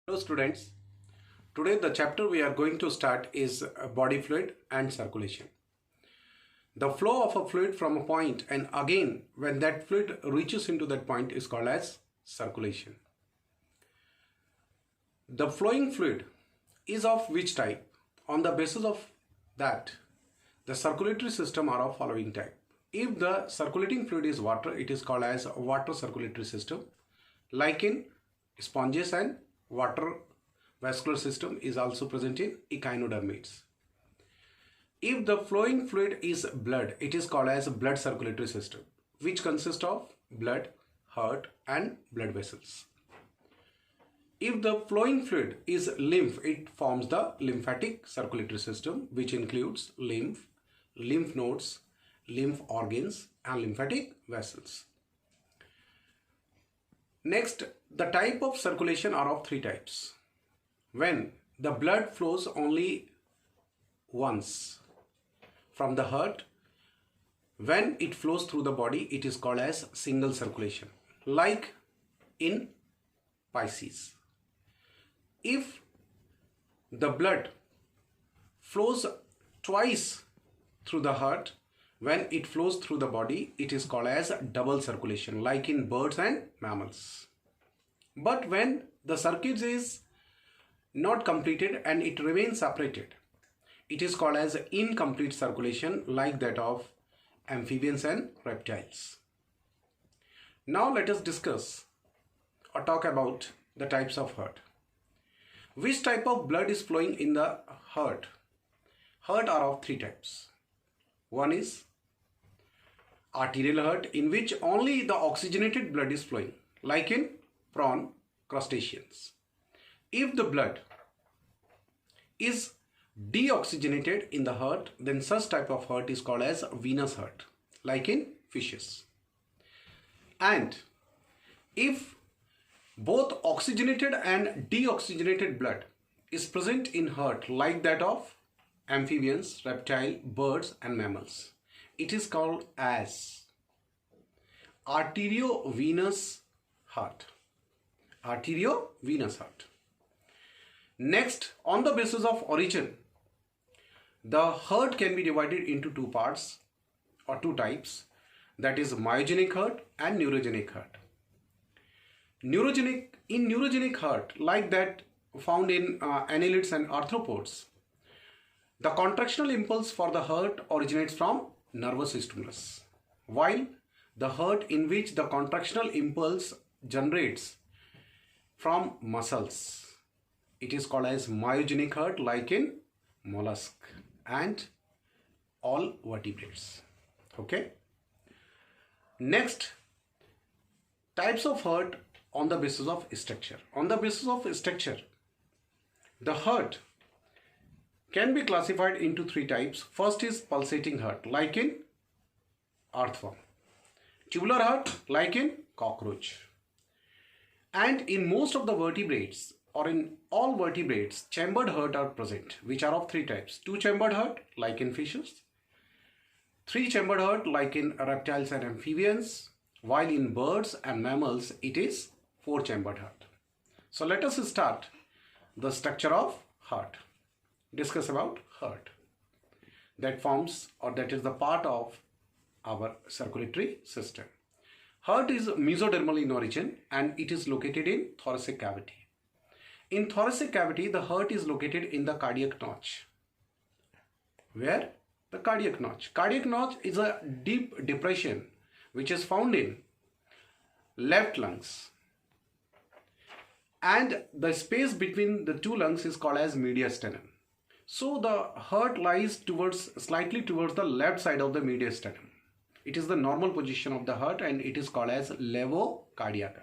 Hello students, today the chapter we are going to start is body fluid and circulation. The flow of a fluid from a point and again when that fluid reaches into that point is called as circulation. The flowing fluid is of which type? On the basis of that, the circulatory system are of following type. If the circulating fluid is water, it is called as water circulatory system. Like in sponges and water vascular system is also present in echinodermates. If the flowing fluid is blood, it is called as blood circulatory system, which consists of blood, heart and blood vessels. If the flowing fluid is lymph, it forms the lymphatic circulatory system, which includes lymph, lymph nodes, lymph organs and lymphatic vessels. Next, the type of circulation are of three types. When the blood flows only once from the heart, when it flows through the body, it is called as single circulation, like in Pisces. If the blood flows twice through the heart, when it flows through the body, it is called as double circulation, like in birds and mammals. But when the circuit is not completed and it remains separated, it is called as incomplete circulation, like that of amphibians and reptiles. Now let us discuss or talk about the types of heart. Which type of blood is flowing in the heart? Heart are of three types. One is arterial heart, in which only the oxygenated blood is flowing, like in prawn crustaceans. If the blood is deoxygenated in the heart, then such type of heart is called as venous heart, like in fishes. And if both oxygenated and deoxygenated blood is present in heart, like that of amphibians, reptile, birds and mammals, it is called as arteriovenous heart. Arteriovenous heart. Next, on the basis of origin, the heart can be divided into two parts or two types, that is myogenic heart and neurogenic heart. Neurogenic heart, like that found in annelids and arthropods, the contractional impulse for the heart originates from nervous stimulus, while the heart in which the contractional impulse generates from muscles, it is called as myogenic heart, like in mollusk and all vertebrates. Okay. Next, types of heart on the basis of structure. On the basis of structure, the heart can be classified into three types. First is pulsating heart, like in earthworm. Tubular heart, like in cockroach. And in most of the vertebrates, or in all vertebrates, chambered heart are present, which are of three types. Two-chambered heart, like in fishes. Three-chambered heart, like in reptiles and amphibians. While in birds and mammals, it is four-chambered heart. So let us start the structure of heart. Discuss about heart. That forms, or that is the part of our circulatory system. Heart is mesodermal in origin and it is located in thoracic cavity. In thoracic cavity, the heart is located in the cardiac notch. Where? The cardiac notch. Cardiac notch is a deep depression which is found in left lungs. And the space between the two lungs is called as mediastinum. So the heart lies slightly towards the left side of the mediastinum. It is the normal position of the heart and it is called as levocardiaca.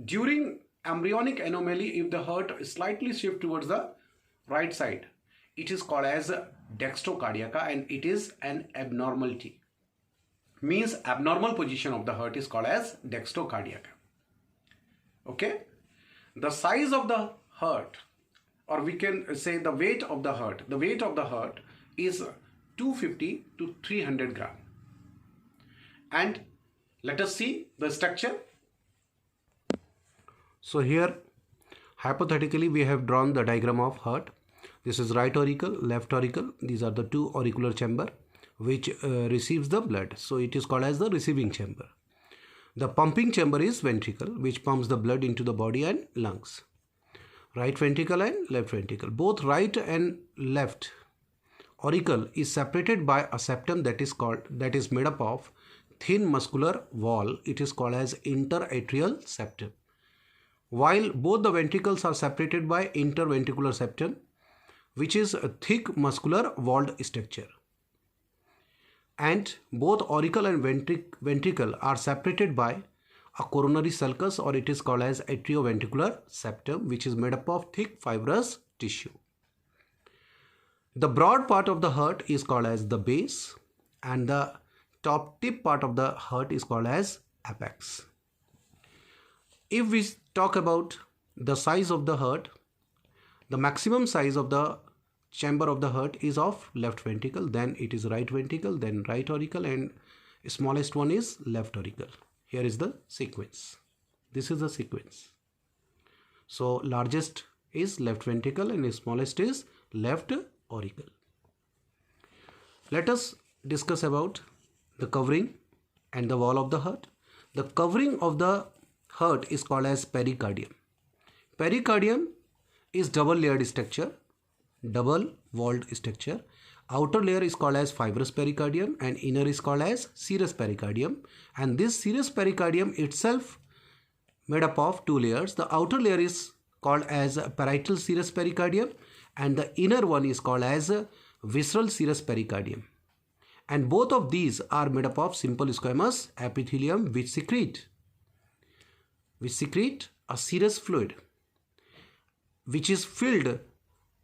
During embryonic anomaly, if the heart slightly shifts towards the right side, it is called as dextrocardiaca and it is an abnormality. Means abnormal position of the heart is called as dextrocardiaca. Okay. The size of the heart, or we can say the weight of the heart. The weight of the heart is 250 to 300 gram. And let us see the structure. So here Hypothetically, we have drawn the diagram of heart. This is right auricle, left auricle. These are the two auricular chamber which receives the blood. So it is called as the receiving chamber. The pumping chamber is ventricle, which pumps the blood into the body and lungs. Right ventricle and left ventricle. Both right and left auricle is separated by a septum that is made up of thin muscular wall. It is called as interatrial septum. While both the ventricles are separated by interventricular septum, which is a thick muscular walled structure. And both auricle and ventricle are separated by a coronary sulcus, or it is called as atrioventricular septum, which is made up of thick fibrous tissue. The broad part of the heart is called as the base, and the top tip part of the heart is called as apex. If we talk about the size of the heart, the maximum size of the chamber of the heart is of left ventricle, then it is right ventricle, then right auricle, and smallest one is left auricle. Here is the sequence. This is the sequence. So largest is left ventricle and smallest is left auricle. Let us discuss about the covering and the wall of the heart. The covering of the heart is called as pericardium. Pericardium is double layered structure, double walled structure. Outer layer is called as fibrous pericardium and inner is called as serous pericardium, and this serous pericardium itself made up of two layers. The outer layer is called as parietal serous pericardium and the inner one is called as visceral serous pericardium, and both of these are made up of simple squamous epithelium which secrete a serous fluid which is filled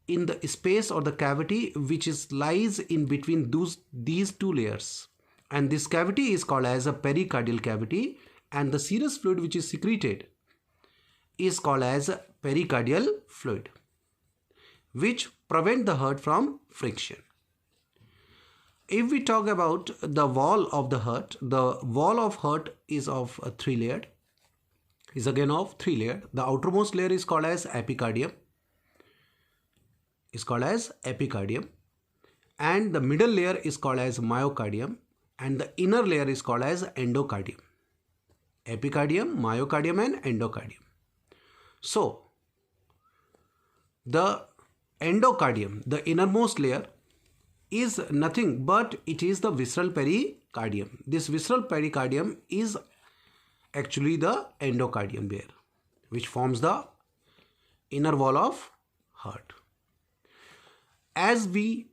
in the space or the cavity which lies in between these two layers, and this cavity is called as a pericardial cavity, and the serous fluid which is secreted is called as pericardial fluid, which prevent the heart from friction. If we talk about the wall of the heart is of three layered. The outermost layer is called as epicardium. And the middle layer is called as myocardium, and the inner layer is called as endocardium. Epicardium, myocardium and endocardium. So the endocardium, the innermost layer, is nothing but it is the visceral pericardium. This visceral pericardium is actually the endocardium layer which forms the inner wall of heart. As we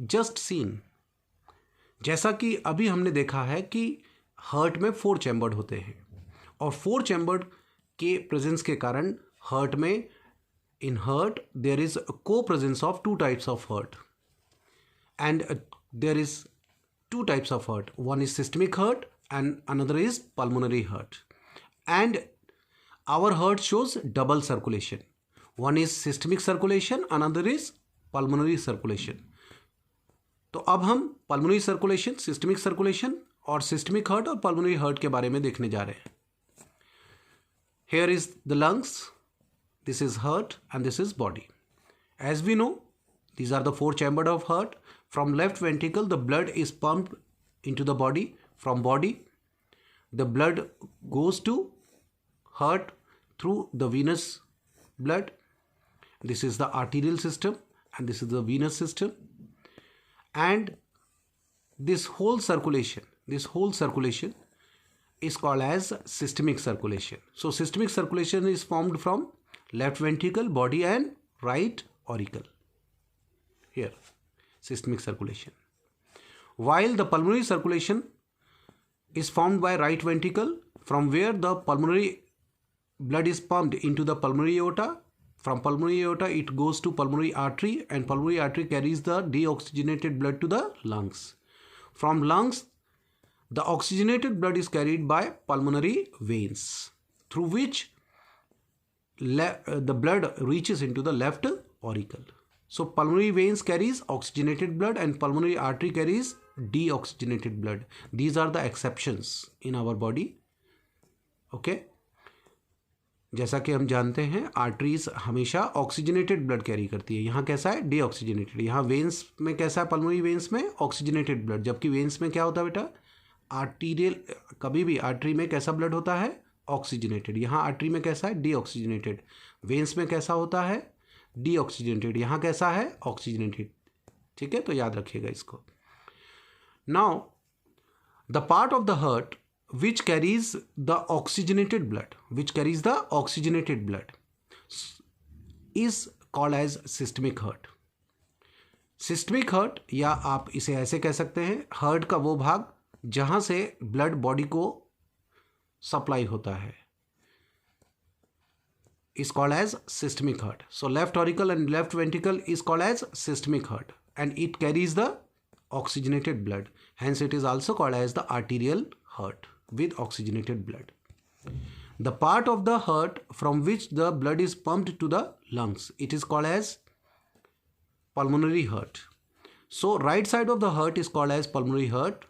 just seen, जैसा कि अभी हमने देखा है कि heart में 4 chambered होते हैं और 4 चैम्बर्ड के प्रेजेंस के कारण हार्ट में in heart there is a co-presence of two types of heart, and there is two types of heart. One is systemic heart and another is pulmonary heart, and our heart shows double circulation. One is systemic circulation, another is pulmonary circulation. तो अब हम pulmonary circulation, systemic circulation और systemic heart और pulmonary heart के बारे में देखने जा रहे हैं. Here is the lungs, this is heart and this is body. As we know, these are the 4 chambers of heart. From left ventricle the blood is pumped into the body. From body the blood goes to heart through the venous blood. This is the arterial system and this is the venous system, and this whole circulation is called as systemic circulation. So systemic circulation is formed from left ventricle, body and right auricle. Here systemic circulation, while the pulmonary circulation is formed by right ventricle, from where the pulmonary blood is pumped into the pulmonary aorta. From pulmonary aorta it goes to pulmonary artery, and pulmonary artery carries the deoxygenated blood to the lungs. From lungs the oxygenated blood is carried by pulmonary veins, through which the blood reaches into the left auricle. So pulmonary veins carries oxygenated blood and pulmonary artery carries deoxygenated blood. These are the exceptions in our body. Okay. जैसा कि हम जानते हैं arteries हमेशा oxygenated blood carry करती है। यहाँ कैसा है, डीऑक्सीजनेटेड। यहाँ वेन्स में कैसा है, पल्मोनरी वेन्स में ऑक्सीजनेटेड ब्लड, जबकि वेन्स में क्या होता है बेटा, आर्टीरियल, कभी भी आर्टरी में कैसा ब्लड होता है, ऑक्सीजनेटेड। यहाँ आर्टरी में कैसा है, डीऑक्सीजनेटेड। वेन्स में कैसा होता है, डीऑक्सीजनेटेड। यहाँ कैसा है, ऑक्सीजनेटेड। ठीक है, तो याद रखिएगा इसको। Now the part of the heart which carries the oxygenated blood is called as systemic heart. Systemic heart, या आप इसे ऐसे कह सकते हैं, हार्ट का वो भाग जहां से ब्लड बॉडी को सप्लाई होता है, is called as systemic heart. So left auricle and left ventricle is called as systemic heart and it carries the oxygenated blood. Hence it is also called as the arterial heart with oxygenated blood. The part of the heart from which the blood is pumped to the lungs, it is called as pulmonary heart. So right side of the heart is called as pulmonary heart,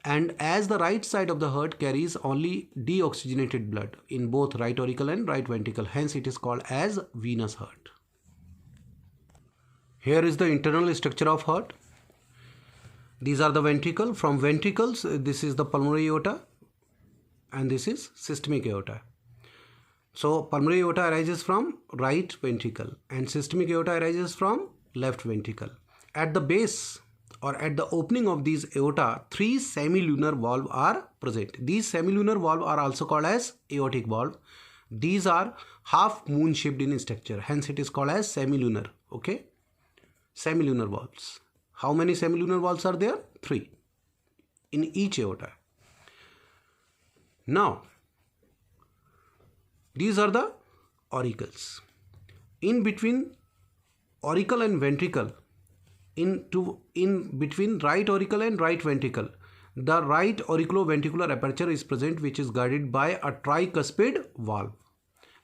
and as the right side of the heart carries only deoxygenated blood in both right auricle and right ventricle, hence it is called as venous heart. Here is the internal structure of heart. These are the ventricle. From ventricles, this is the pulmonary aorta and this is systemic aorta. So pulmonary aorta arises from right ventricle and systemic aorta arises from left ventricle. At the base or at the opening of these aorta, 3 semilunar valves are present. These semilunar valves are also called as aortic valve. These are half moon shaped in structure, hence it is called as semilunar. Okay, semilunar valves. How many semilunar valves are there? 3 in each aorta. Now these are the auricles. In between auricle and ventricle, in between right auricle and right ventricle, the right auriculoventricular aperture is present, which is guarded by a tricuspid valve,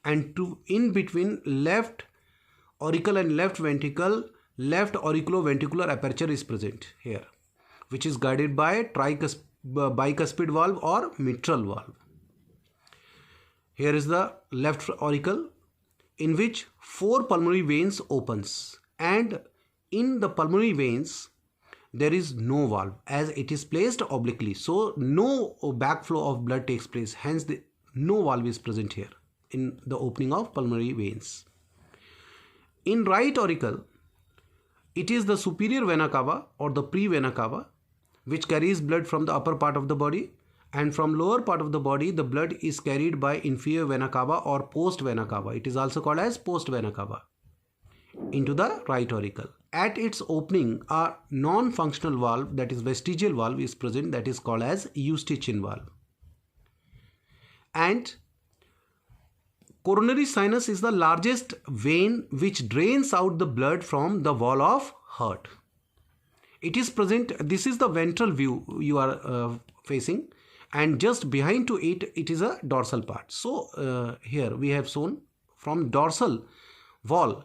and in between left auricle and left ventricle, left auriculoventricular aperture is present here, which is guarded by bicuspid valve or mitral valve. Here is the left auricle in which 4 pulmonary veins opens, and in the pulmonary veins there is no valve as it is placed obliquely, so no backflow of blood takes place, hence no valve is present here in the opening of pulmonary veins. In right auricle, it is the superior vena cava or the pre-vena cava which carries blood from the upper part of the body, and from lower part of the body the blood is carried by inferior vena cava or post vena cava. It is also called as post vena cava into the right auricle. At its opening, a non-functional valve, that is vestigial valve, is present, that is called as Eustachian valve. And coronary sinus is the largest vein which drains out the blood from the wall of heart. It is present, this is the ventral view you are facing, and just behind to it, it is a dorsal part. So here we have shown from dorsal wall,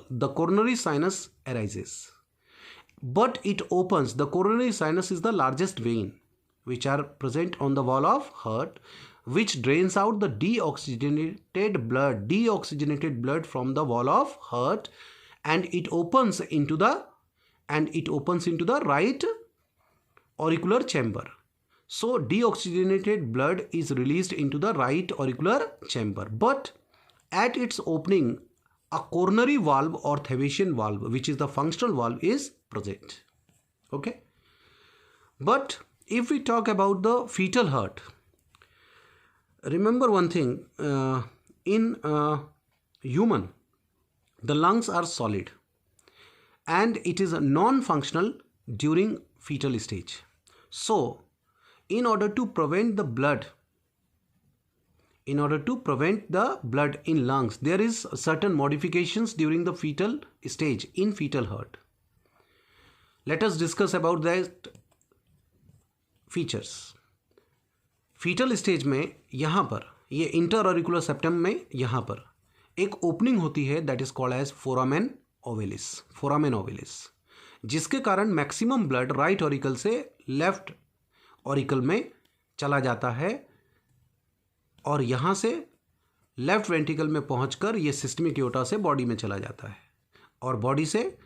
the coronary sinus arises, but it opens. The coronary sinus is the largest vein which are present on the wall of heart, which drains out the deoxygenated blood from the wall of heart, and it opens into the right auricular chamber. So deoxygenated blood is released into the right auricular chamber, but at its opening a coronary valve or Thevesian valve, which is the functional valve, is present. Okay, but if we talk about the fetal heart, remember one thing, in human the lungs are solid and it is non-functional during fetal stage. So in order to prevent the blood in lungs, there is certain modifications during the fetal stage in fetal heart. Let us discuss about that features. Fetal stage में यहाँ पर ये inter auricular septum में यहाँ पर एक opening होती है, that is called as foramen ovalis, जिसके कारण मैक्सिमम ब्लड राइट ऑरिकल से लेफ्ट ऑरिकल में चला जाता है और यहाँ से लेफ्ट वेंट्रिकल में पहुंचकर ये सिस्टमिक एओर्टा से बॉडी में चला जाता है और बॉडी से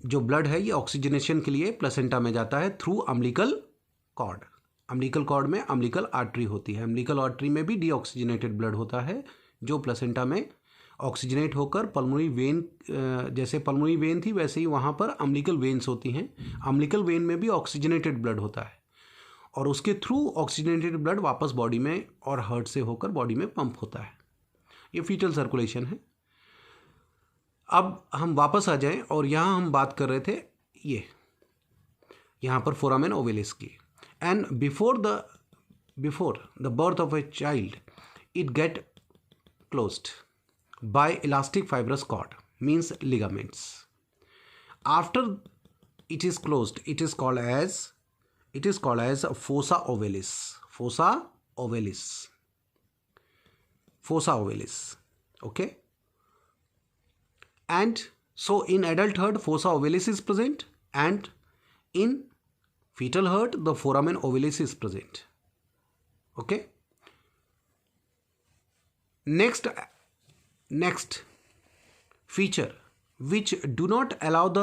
जो ब्लड है ये ऑक्सीजनेशन के लिए प्लेसेंटा में जाता है through umbilical cord. Umbilical cord में अम्बिलिकल आर्टरी होती है। अम्बिलिकल आर्टरी में भी डीऑक्सीजनेटेड ब्लड होता है जो प्लेसेंटा में ऑक्सीजनेट होकर पल्मोनरी वेन, जैसे पल्मोनरी वेन थी वैसे ही वहाँ पर अम्बिलिकल वेन्स होती हैं। अम्बिलिकल वेन में भी ऑक्सीजनेटेड ब्लड होता है और उसके थ्रू ऑक्सीजनेटेड ब्लड वापस बॉडी में और हार्ट से होकर बॉडी में पंप होता है। ये फीटल सर्कुलेशन है। अब हम वापस आ जाएं और यहाँ हम बात कर रहे थे ये यहाँ पर फोरामेन ओवेलिस की। And before the birth of a child it get closed by elastic fibrous cord, means ligaments. After it is closed, it is called as fossa ovalis. Okay, and so in adulthood fossa ovalis is present, and in fetal heart the foramen ovalis is present. Okay, next feature which do not allow the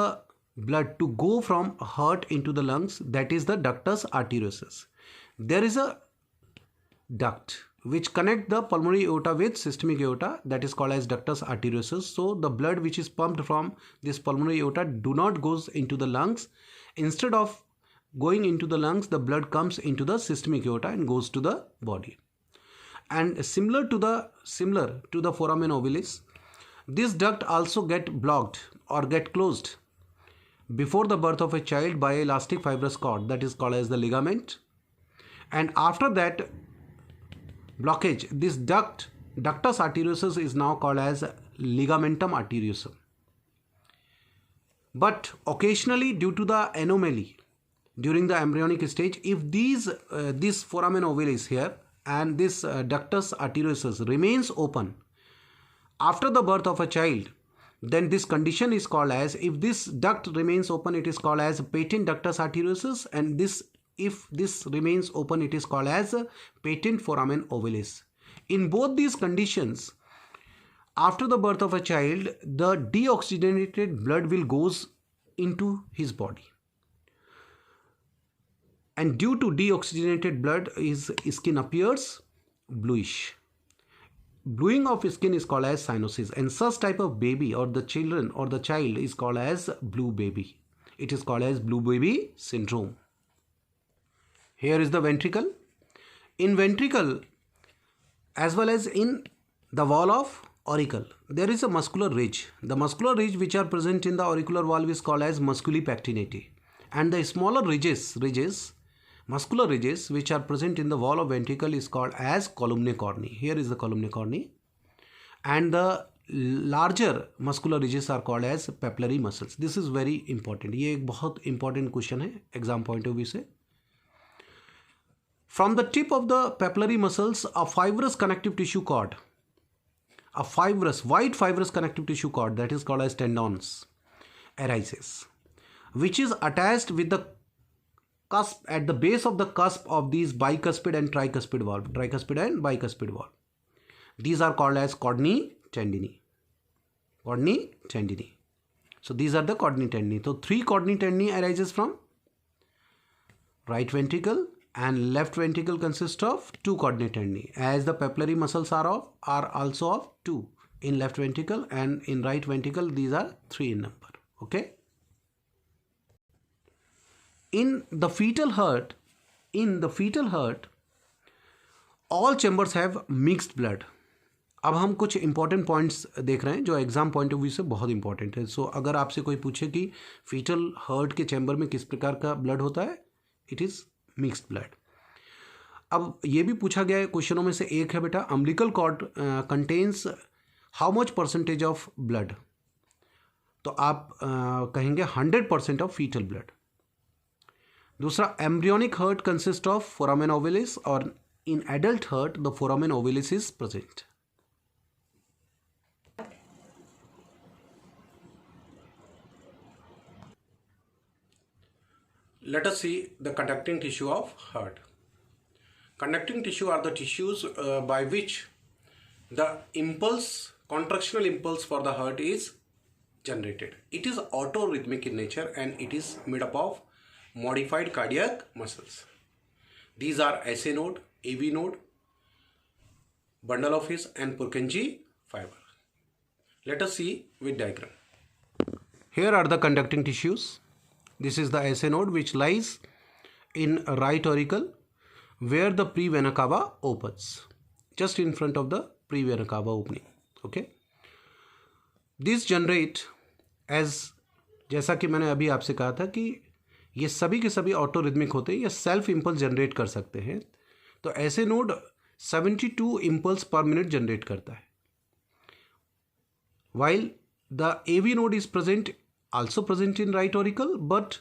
blood to go from heart into the lungs, that is the ductus arteriosus. There is a duct which connect the pulmonary aorta with systemic aorta, that is called as ductus arteriosus. So the blood which is pumped from this pulmonary aorta do not goes into the lungs. Instead of going into the lungs, the blood comes into the systemic aorta and goes to the body. And similar to the foramen ovalis, this duct also get blocked or get closed before the birth of a child by elastic fibrous cord, that is called as the ligament. And after that blockage, this ductus arteriosus is now called as ligamentum arteriosum. But occasionally, due to the anomaly during the embryonic stage, if this foramen ovalis here and this ductus arteriosus remains open after the birth of a child, then this condition is called as, if this duct remains open, it is called as patent ductus arteriosus, and if this remains open, it is called as patent foramen ovalis. In both these conditions, after the birth of a child, the deoxygenated blood will goes into his body. And due to deoxygenated blood, his skin appears bluish. Bluing of skin is called as cyanosis, and such type of baby or the child is called as blue baby. It is called as blue baby syndrome. Here is the ventricle. In ventricle, as well as in the wall of auricle, there is a muscular ridge. The muscular ridge which are present in the auricular valve is called as musculi pectinati, and the smaller muscular ridges which are present in the wall of ventricle is called as columnae corneae. Here is the columnae corneae, and the larger muscular ridges are called as papillary muscles. This is very important. ये एक बहुत important question है exam point of view से. From the tip of the papillary muscles, a fibrous connective tissue cord, white fibrous connective tissue cord, that is called as tendons, arises, which is attached with the cusp, at the base of the cusp of these bicuspid and tricuspid valve. These are called as chordinae tendineae. So these are the chordinae tendineae. So 3 chordinae tendineae arises from right ventricle, and left ventricle consists of 2 chordinae tendineae, as the papillary muscles are also of 2 in left ventricle, and in right ventricle these are 3 in number. Okay. In the fetal heart, all chambers have mixed blood. अब हम कुछ important points देख रहे हैं जो exam point of view से बहुत important है. सो अगर आपसे कोई पूछे कि फीटल हार्ट के चैम्बर में किस प्रकार का ब्लड होता है, इट इज़ मिक्स्ड ब्लड. अब ये भी पूछा गया है क्वेश्चनों में से एक है बेटा, umbilical cord contains how much percentage of blood. तो आप कहेंगे 100% ऑफ फीटल ब्लड. दूसरा, embryonic heart consist of foramen ovalis, और in adult heart the foramen ovalis is present. Let us see the conducting tissue of heart. Conducting tissue are the tissues by which the impulse, contractional impulse for the heart is generated. It is autorhythmic in nature and it is made up of modified cardiac muscles. These are SA node, AV node, bundle of His and Purkinje fiber. Let us see with diagram. Here are the conducting tissues. This is the SA node which lies in right auricle where the pre-vena cava opens, just in front of the pre-vena cava opening. Okay. This generate as, जैसा कि मैंने अभी आपसे कहा था कि ये सभी के सभी ऑटोरिथमिक होते हैं या सेल्फ इम्पल्स जनरेट कर सकते हैं. तो ऐसे नोड 72 इम्पल्स पर मिनट जनरेट करता है. While the AV node is also present in right auricle, but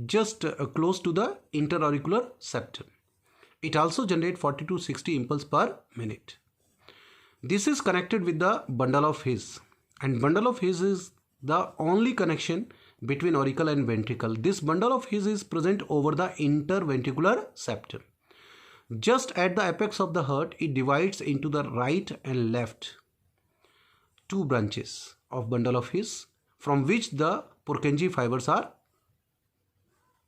just close to the interauricular septum. It also generates 40 to 60 impulse per minute. This is connected with the bundle of His, and bundle of His is the only connection between auricle and ventricle. This bundle of His is present over the interventricular septum. Just at the apex of the heart, it divides into the right and left two branches of bundle of His, from which the Purkinje fibers are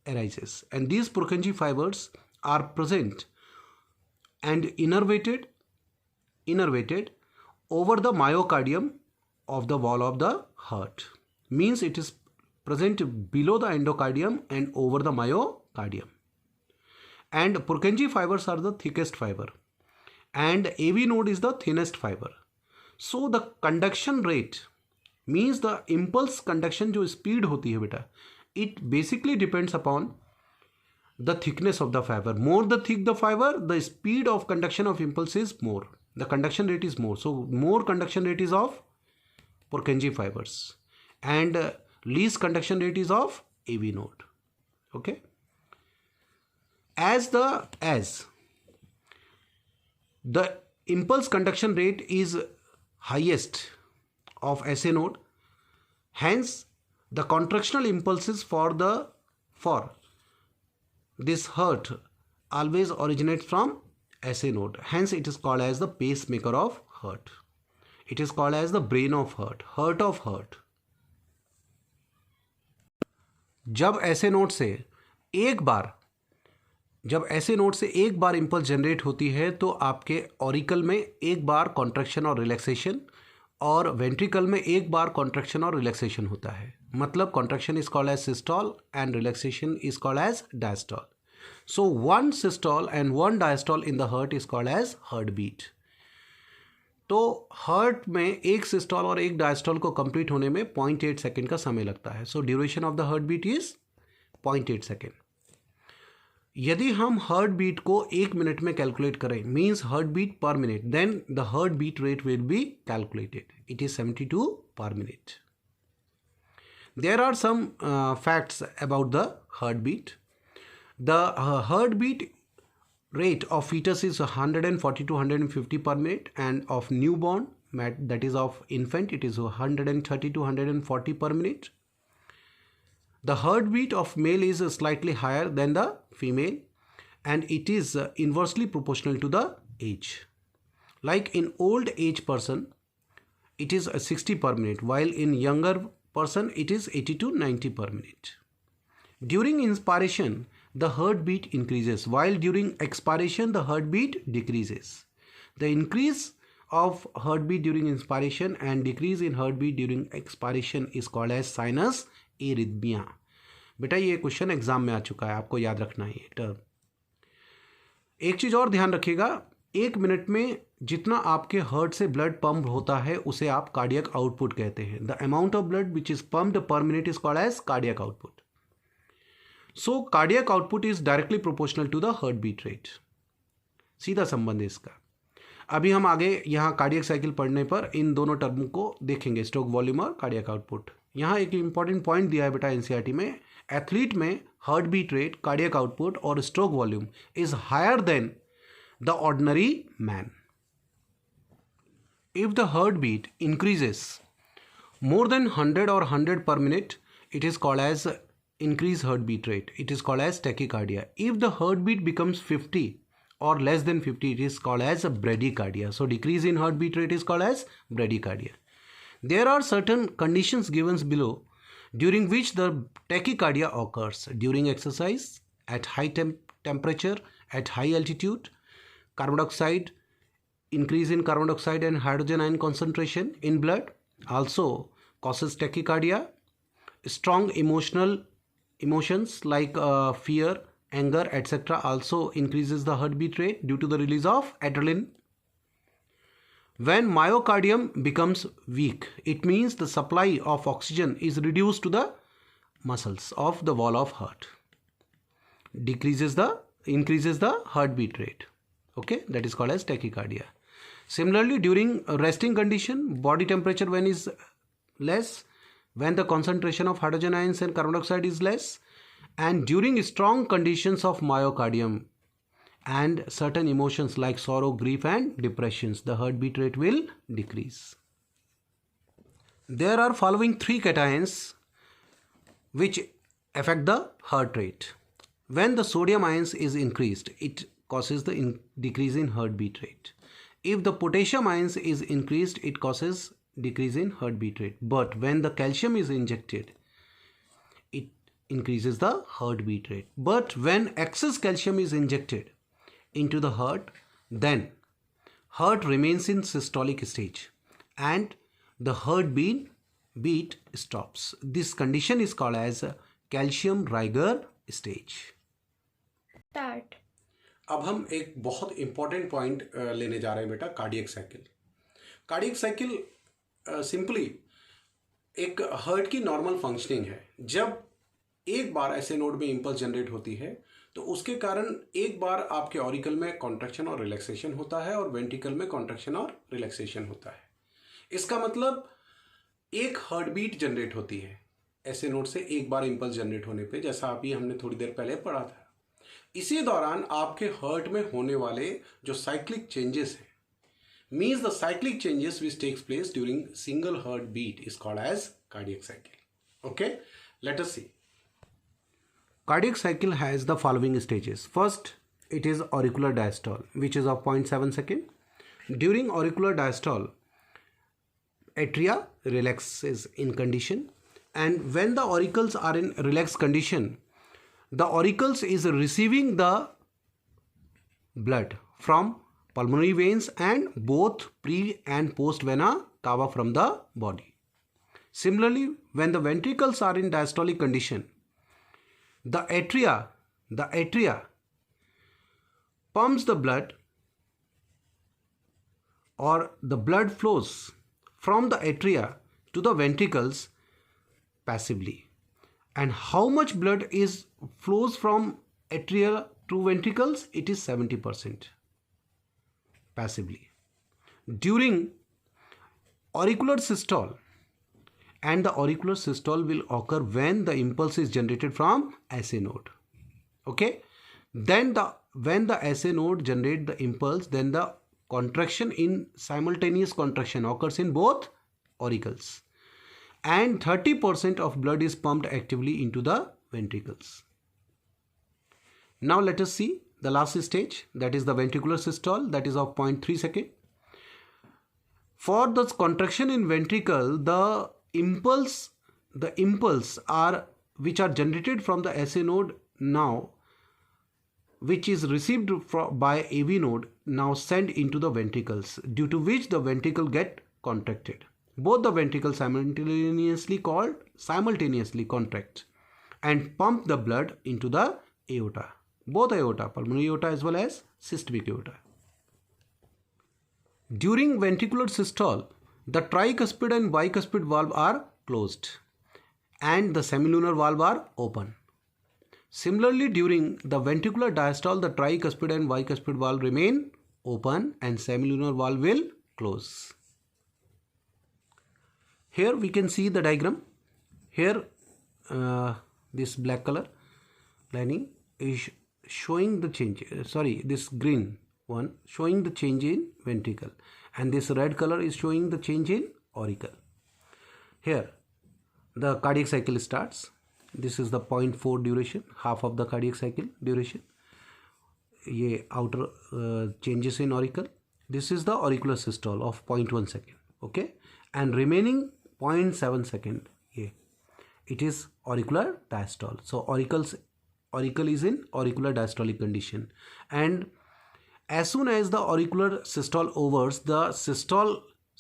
arises, and these Purkinje fibers are present and innervated over the myocardium of the wall of the heart. Means it is present below the endocardium and over the myocardium. And Purkinje fibers are the thickest fiber and AV node is the thinnest fiber. So the conduction rate means the impulse conduction जो speed होती है बेटा, it basically depends upon the thickness of the fiber. More the thick the fiber, the speed of conduction of impulse is more. The conduction rate is more. So more conduction rate is of Purkinje fibers and least conduction rate is of AV node. Okay. As the impulse conduction rate is highest of SA node, hence the contractional impulses for this heart always originates from SA node. Hence it is called as the pacemaker of heart. It is called as the brain of heart, heart of heart. जब SA node से एक बार impulse generate होती है तो आपके auricle में एक बार कॉन्ट्रैक्शन और रिलैक्सेशन और वेंट्रिकल में एक बार कॉन्ट्रैक्शन और रिलैक्सेशन होता है. मतलब contraction is called as systole and relaxation is called as diastole. So one systole and one diastole in the heart is called as heart beat. तो हार्ट में एक सिस्टोल और एक डायस्टोल को कंप्लीट होने में 0.8 सेकेंड का समय लगता है. So duration of the heart beat is 0.8 second. यदि हम हार्ट बीट को 1 मिनट में कैलकुलेट करें, means heart beat per minute, then the heart beat rate will be calculated. It is 72 per minute. There are some facts about the heart beat. The heart beat rate of fetus is 140 to 150 per minute, and of newborn, that is of infant, it is 130 to 140 per minute. The heartbeat of male is slightly higher than the female, and it is inversely proportional to the age. Like in old age person, it is 60 per minute, while in younger person, it is 80 to 90 per minute. During inspiration, the heartbeat increases, while during expiration the heartbeat decreases. The increase of heartbeat during inspiration and decrease in heartbeat during expiration is called as sinus arrhythmia. बेटा ये question exam में आ चुका है, आपको याद रखना है ये टर्म. एक चीज़ और ध्यान रखिएगा, 1 मिनट में जितना आपके हार्ट से ब्लड पंप होता है उसे आप कार्डियक आउटपुट कहते हैं. The amount of blood which is pumped per minute is called as cardiac output. So cardiac output is directly proportional to the heart beat rate. सीधा संबंध है इसका. अभी हम आगे यहाँ कार्डियक साइकिल पढ़ने पर इन दोनों टर्म को देखेंगे, स्ट्रोक वॉल्यूम और कार्डियक आउटपुट. यहाँ एक इंपॉर्टेंट पॉइंट दिया है बेटा एनसीईआरटी में, एथलीट में heart beat rate, cardiac output और stroke volume is higher than the ordinary man. If the heart beat increases more than 100 or 100 per minute, it is called as increased heartbeat rate. It is called as tachycardia. If the heartbeat becomes 50 or less than 50, it is called as a bradycardia. So decrease in heartbeat rate is called as bradycardia. There are certain conditions given below during which the tachycardia occurs: during exercise, at high temperature, at high altitude, carbon dioxide, increase in carbon dioxide and hydrogen ion concentration in blood also causes tachycardia. Strong emotions like fear, anger, etc. also increases the heartbeat rate due to the release of adrenaline. When myocardium becomes weak, it means the supply of oxygen is reduced to the muscles of the wall of heart. Increases the heartbeat rate. Okay, that is called as tachycardia. Similarly, during resting condition, body temperature when is less, when the concentration of hydrogen ions and carbon dioxide is less, and during strong conditions of myocardium and certain emotions like sorrow, grief and depressions, the heartbeat rate will decrease. There are following three cations which affect the heart rate. When the sodium ions is increased, it causes the decrease in heartbeat rate. If the potassium ions is increased, it causes decrease in heartbeat rate. But when the calcium is injected, it increases the heartbeat rate. But when excess calcium is injected into the heart, then heart remains in systolic stage and the heartbeat stops. This condition is called as calcium rigor stage. Start. अब हम एक बहुत important point लेने जा रहे हैं बेटा, cardiac cycle. Cardiac cycle simply एक हार्ट की नॉर्मल फंक्शनिंग है. जब एक बार ऐसे नोड में इंपल्स जनरेट होती है तो उसके कारण एक बार आपके ऑरिकल में कॉन्ट्रैक्शन और रिलैक्सेशन होता है और वेंट्रिकल में कॉन्ट्रैक्शन और रिलैक्सेशन होता है. इसका मतलब एक हार्ट बीट जनरेट होती है ऐसे नोड से एक बार इंपल्स जनरेट होने पे, जैसा अभी हमने थोड़ी देर पहले पढ़ा था. इसी दौरान आपके हार्ट में होने वाले जो साइक्लिक चेंजेस हैं, means the cyclic changes which takes place during single heart beat is called as cardiac cycle. Okay, let us see. Cardiac cycle has the following stages. First, it is auricular diastole, which is of 0.7 second. During auricular diastole, atria relaxes in condition, and when the auricles are in relaxed condition, the auricles is receiving the blood from pulmonary veins and both pre and post vena cava from the body. Similarly, when the ventricles are in diastolic condition, the atria pumps the blood, or the blood flows from the atria to the ventricles passively. And how much blood flows from atria to ventricles? It is 70% passively. During auricular systole, and the auricular systole will occur when the impulse is generated from SA node. Okay, then when the SA node generate the impulse, then the contraction in simultaneous contraction occurs in both auricles, and 30% of blood is pumped actively into the ventricles. Now let us see the last stage, that is the ventricular systole, that is of 0.3 second. For the contraction in ventricle, the impulse are which are generated from the SA node now, which is received by AV node, now sent into the ventricles, due to which the ventricle get contracted. Both the ventricles simultaneously contract and pump the blood into the aorta, both aorta, pulmonary aorta as well as systemic aorta. During ventricular systole, the tricuspid and bicuspid valve are closed and the semilunar valve are open. Similarly, during the ventricular diastole, the tricuspid and bicuspid valve remain open and semilunar valve will close. Here we can see the diagram. Here this black color lining is showing the change, this green one showing the change in ventricle, and this red color is showing the change in auricle. Here the cardiac cycle starts. This is the 0.4 duration, half of the cardiac cycle duration. ये outer changes in auricle. This is the auricular systole of 0.1 second. Okay, and remaining 0.7 second ये it is auricular diastole. So auricle is in auricular diastolic condition, and as soon as the auricular systole overs, the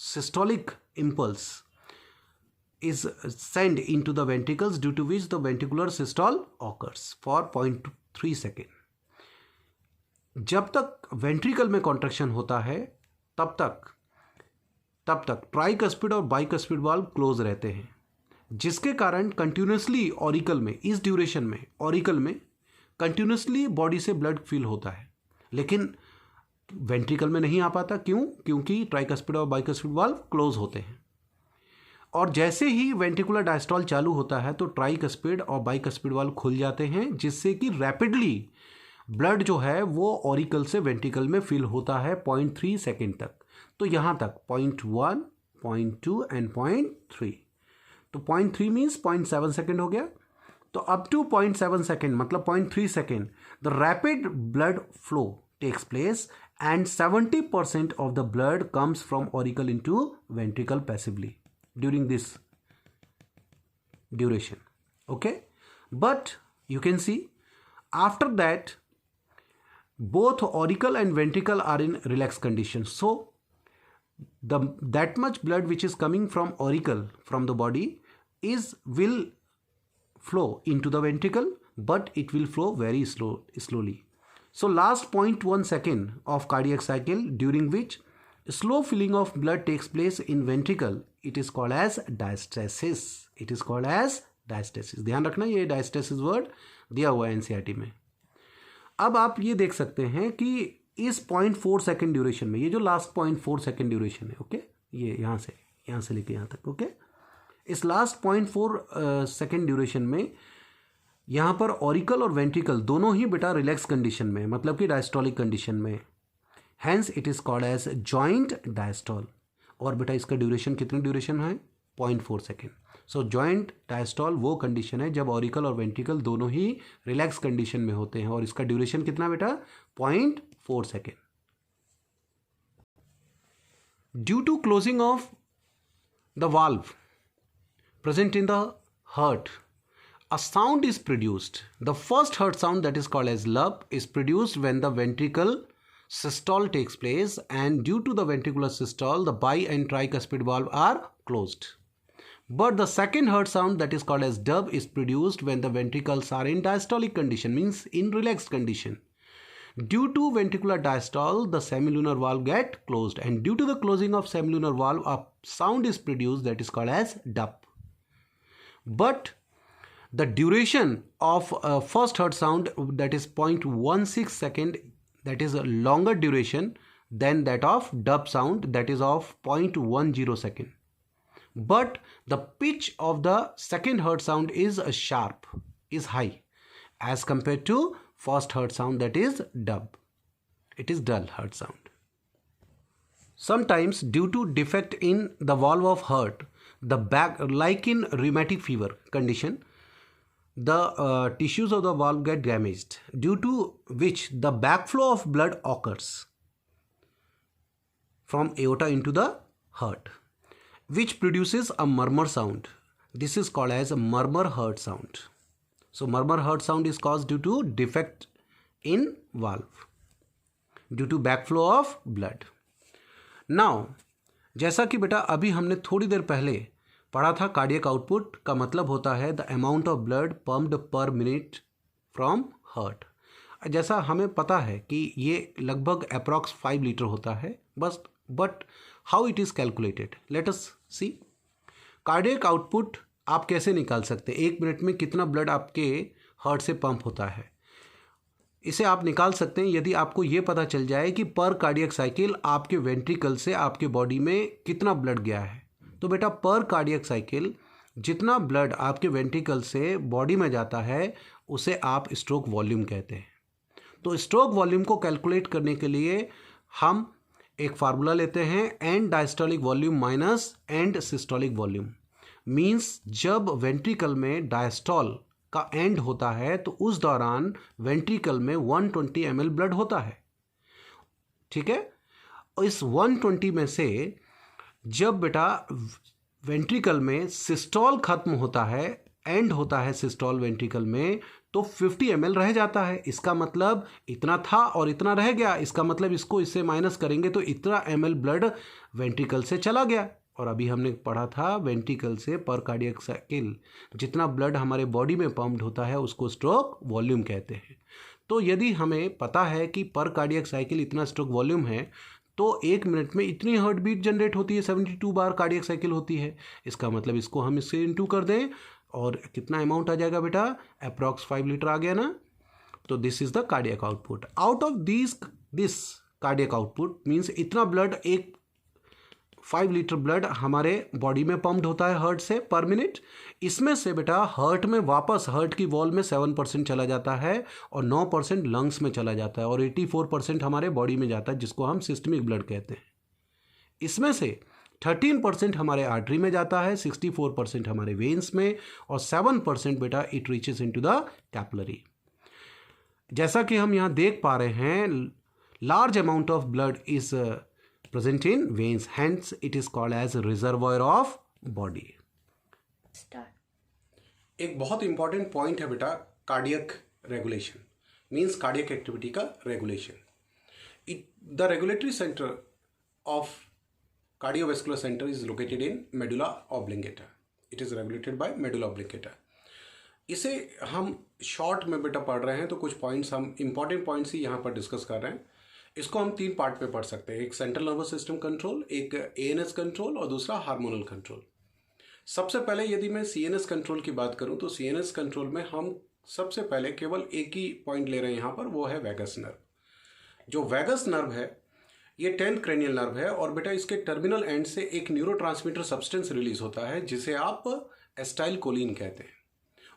systolic impulse is sent into the ventricles, due to which the ventricular systole occurs for 0.3 second. जब तक ventricle में contraction होता है तब तक tricuspid और bicuspid valve close रहते हैं, जिसके कारण कंटिन्यूसली ऑरिकल में, इस ड्यूरेशन में ऑरिकल में कंटिन्यूसली बॉडी से ब्लड फिल होता है, लेकिन वेंट्रिकल में नहीं आ पाता. क्यों? क्योंकि ट्राइकस्पिड और बाइकस्पिड वाल्व क्लोज होते हैं. और जैसे ही वेंट्रिकुलर डायस्टॉल चालू होता है तो ट्राइकस्पिड और बाइकस्पिड वाल्व खुल जाते हैं, जिससे कि रैपिडली ब्लड जो है वो ऑरिकल से वेंट्रिकल में फिल होता है 0.3 सेकेंड तक. तो यहाँ तक 0.1, 0.2 एंड 0.3. तो 0.3 मीन्स 0.7 सेकेंड हो गया. तो अप टू 0.7 सेकेंड मतलब 0.3 second the rapid blood flow takes place and 70% of the blood comes from auricle into ventricle passively during this duration. Okay, but you can see after that both auricle and ventricle are in relaxed condition. So that much blood which is coming from auricle from the body will flow into the ventricle, but it will flow very slowly. So last 0.1 second of cardiac cycle, during which slow filling of blood takes place in ventricle, it is called as diastasis. It is called as diastasis. ध्यान रखना, ये diastasis word दिया हुआ है NCERT में. अब आप ये देख सकते हैं कि इस 0.4 सेकेंड ड्यूरेशन में, ये जो लास्ट 0.4 सेकेंड ड्यूरेशन है, ओके, ये यहाँ से लेके यहाँ तक, ओके, इस लास्ट 0.4 सेकेंड ड्यूरेशन में यहाँ पर ऑरिकल और वेंट्रिकल दोनों ही बेटा रिलैक्स कंडीशन में, मतलब कि डायस्टोलिक कंडीशन में. Hence it is called as joint diastole. और बेटा इसका ड्यूरेशन कितनी ड्यूरेशन है? 0.4 सेकेंड. सो जॉइंट डायस्टॉल वो कंडीशन है जब ऑरिकल और वेंट्रिकल दोनों ही रिलैक्स कंडीशन में होते हैं, और इसका ड्यूरेशन कितना बेटा? 0.4 second. Due to closing of the valve present in the heart, a sound is produced. The first heart sound, that is called as lub, is produced when the ventricle systole takes place, and due to the ventricular systole, the bi and tricuspid valve are closed. But the second heart sound, that is called as dub, is produced when the ventricles are in diastolic condition, means in relaxed condition. Due to ventricular diastole, the semilunar valve get closed, and due to the closing of semilunar valve, a sound is produced that is called as dub. But the duration of first heart sound, that is 0.16 second, that is a longer duration than that of dub sound, that is of 0.10 second. But the pitch of the second heart sound is sharp, is high, as compared to first heart sound, that is dub. It is dull heart sound. Sometimes due to defect in the valve of heart, the back, like in rheumatic fever condition, the tissues of the valve get damaged, due to which the backflow of blood occurs from aorta into the heart, which produces a murmur sound. This is called as a murmur heart sound. So murmur heart sound is caused due to defect in valve, due to backflow of blood. Now, जैसा कि बेटा अभी हमने थोड़ी देर पहले पढ़ा था, cardiac output का मतलब होता है the amount of blood pumped per minute from heart. जैसा हमें पता है कि ये लगभग अप्रॉक्स 5 लीटर होता है बस. But how it is calculated, let us see. Cardiac output आप कैसे निकाल सकते हैं? 1 मिनट में कितना ब्लड आपके हार्ट से पंप होता है, इसे आप निकाल सकते हैं यदि आपको ये पता चल जाए कि पर कार्डियक साइकिल आपके वेंट्रिकल से आपके बॉडी में कितना ब्लड गया है. तो बेटा पर कार्डियक साइकिल जितना ब्लड आपके वेंट्रिकल से बॉडी में जाता है उसे आप स्ट्रोक वॉल्यूम कहते हैं. तो स्ट्रोक वॉल्यूम को कैलकुलेट करने के लिए हम एक फार्मूला लेते हैं, and diastolic volume minus and systolic volume. Means जब वेंट्रिकल में डायस्टॉल का एंड होता है तो उस दौरान वेंट्रिकल में 120 ml ब्लड होता है, ठीक है। इस 120 में से जब बेटा वेंट्रिकल में सिस्टोल खत्म होता है, एंड होता है सिस्टोल वेंट्रिकल में, तो 50 ml रह जाता है। इसका मतलब इतना था और इतना रह गया, इसका मतलब इसको इससे माइनस करेंगे तो इतना ml ब्लड वेंट्रिकल से चला गया। और अभी हमने पढ़ा था वेंट्रिकल से पर कार्डियक साइकिल जितना ब्लड हमारे बॉडी में पंप्ड होता है उसको स्ट्रोक वॉल्यूम कहते हैं। तो यदि हमें पता है कि पर कार्डियक साइकिल इतना स्ट्रोक वॉल्यूम है तो 1 मिनट में इतनी हार्ट बीट जनरेट होती है, 72 बार कार्डियक साइकिल होती है। इसका मतलब इसको हम इससे इनटू कर दें और कितना अमाउंट आ जाएगा बेटा, अप्रॉक्स 5 लीटर आ गया ना। तो this is the cardiac output. Out of this cardiac output means इतना ब्लड, 5 लीटर ब्लड हमारे बॉडी में पंप्ड होता है हार्ट से पर मिनट। इसमें से बेटा हार्ट में वापस हार्ट की वॉल में 7% चला जाता है और 9% लंग्स में चला जाता है और 84% हमारे बॉडी में जाता है जिसको हम सिस्टमिक ब्लड कहते हैं। इसमें से 13% हमारे आर्टरी में जाता है, 64% हमारे वेन्स में और 7% बेटा it reaches into the capillary. जैसा कि हम यहाँ देख पा रहे हैं, large amount of blood is present in veins, hence it is called as reservoir of body. Start. एक बहुत इंपॉर्टेंट पॉइंट है बेटा cardiac regulation, means cardiac activity का regulation. The regulatory centre of cardiovascular centre is located in medulla oblongata. It is regulated by medulla oblongata. इसे हम short में बेटा पढ़ रहे हैं तो कुछ पॉइंट्स हम इंपॉर्टेंट पॉइंट्स ही यहाँ पर डिस्कस कर रहे हैं। इसको हम 3 पार्ट में पढ़ सकते हैं, एक सेंट्रल नर्वस सिस्टम कंट्रोल, एक एएनएस कंट्रोल और दूसरा हार्मोनल कंट्रोल। सबसे पहले यदि मैं सीएनएस कंट्रोल की बात करूं तो सीएनएस कंट्रोल में हम सबसे पहले केवल एक ही पॉइंट ले रहे हैं यहाँ पर, वो है वैगस नर्व। जो वैगस नर्व है ये 10th क्रेनियल नर्व है और बेटा इसके टर्मिनल एंड से एक न्यूरोट्रांसमीटर सब्सटेंस रिलीज होता है जिसे आप एसिटाइलकोलिन कहते हैं।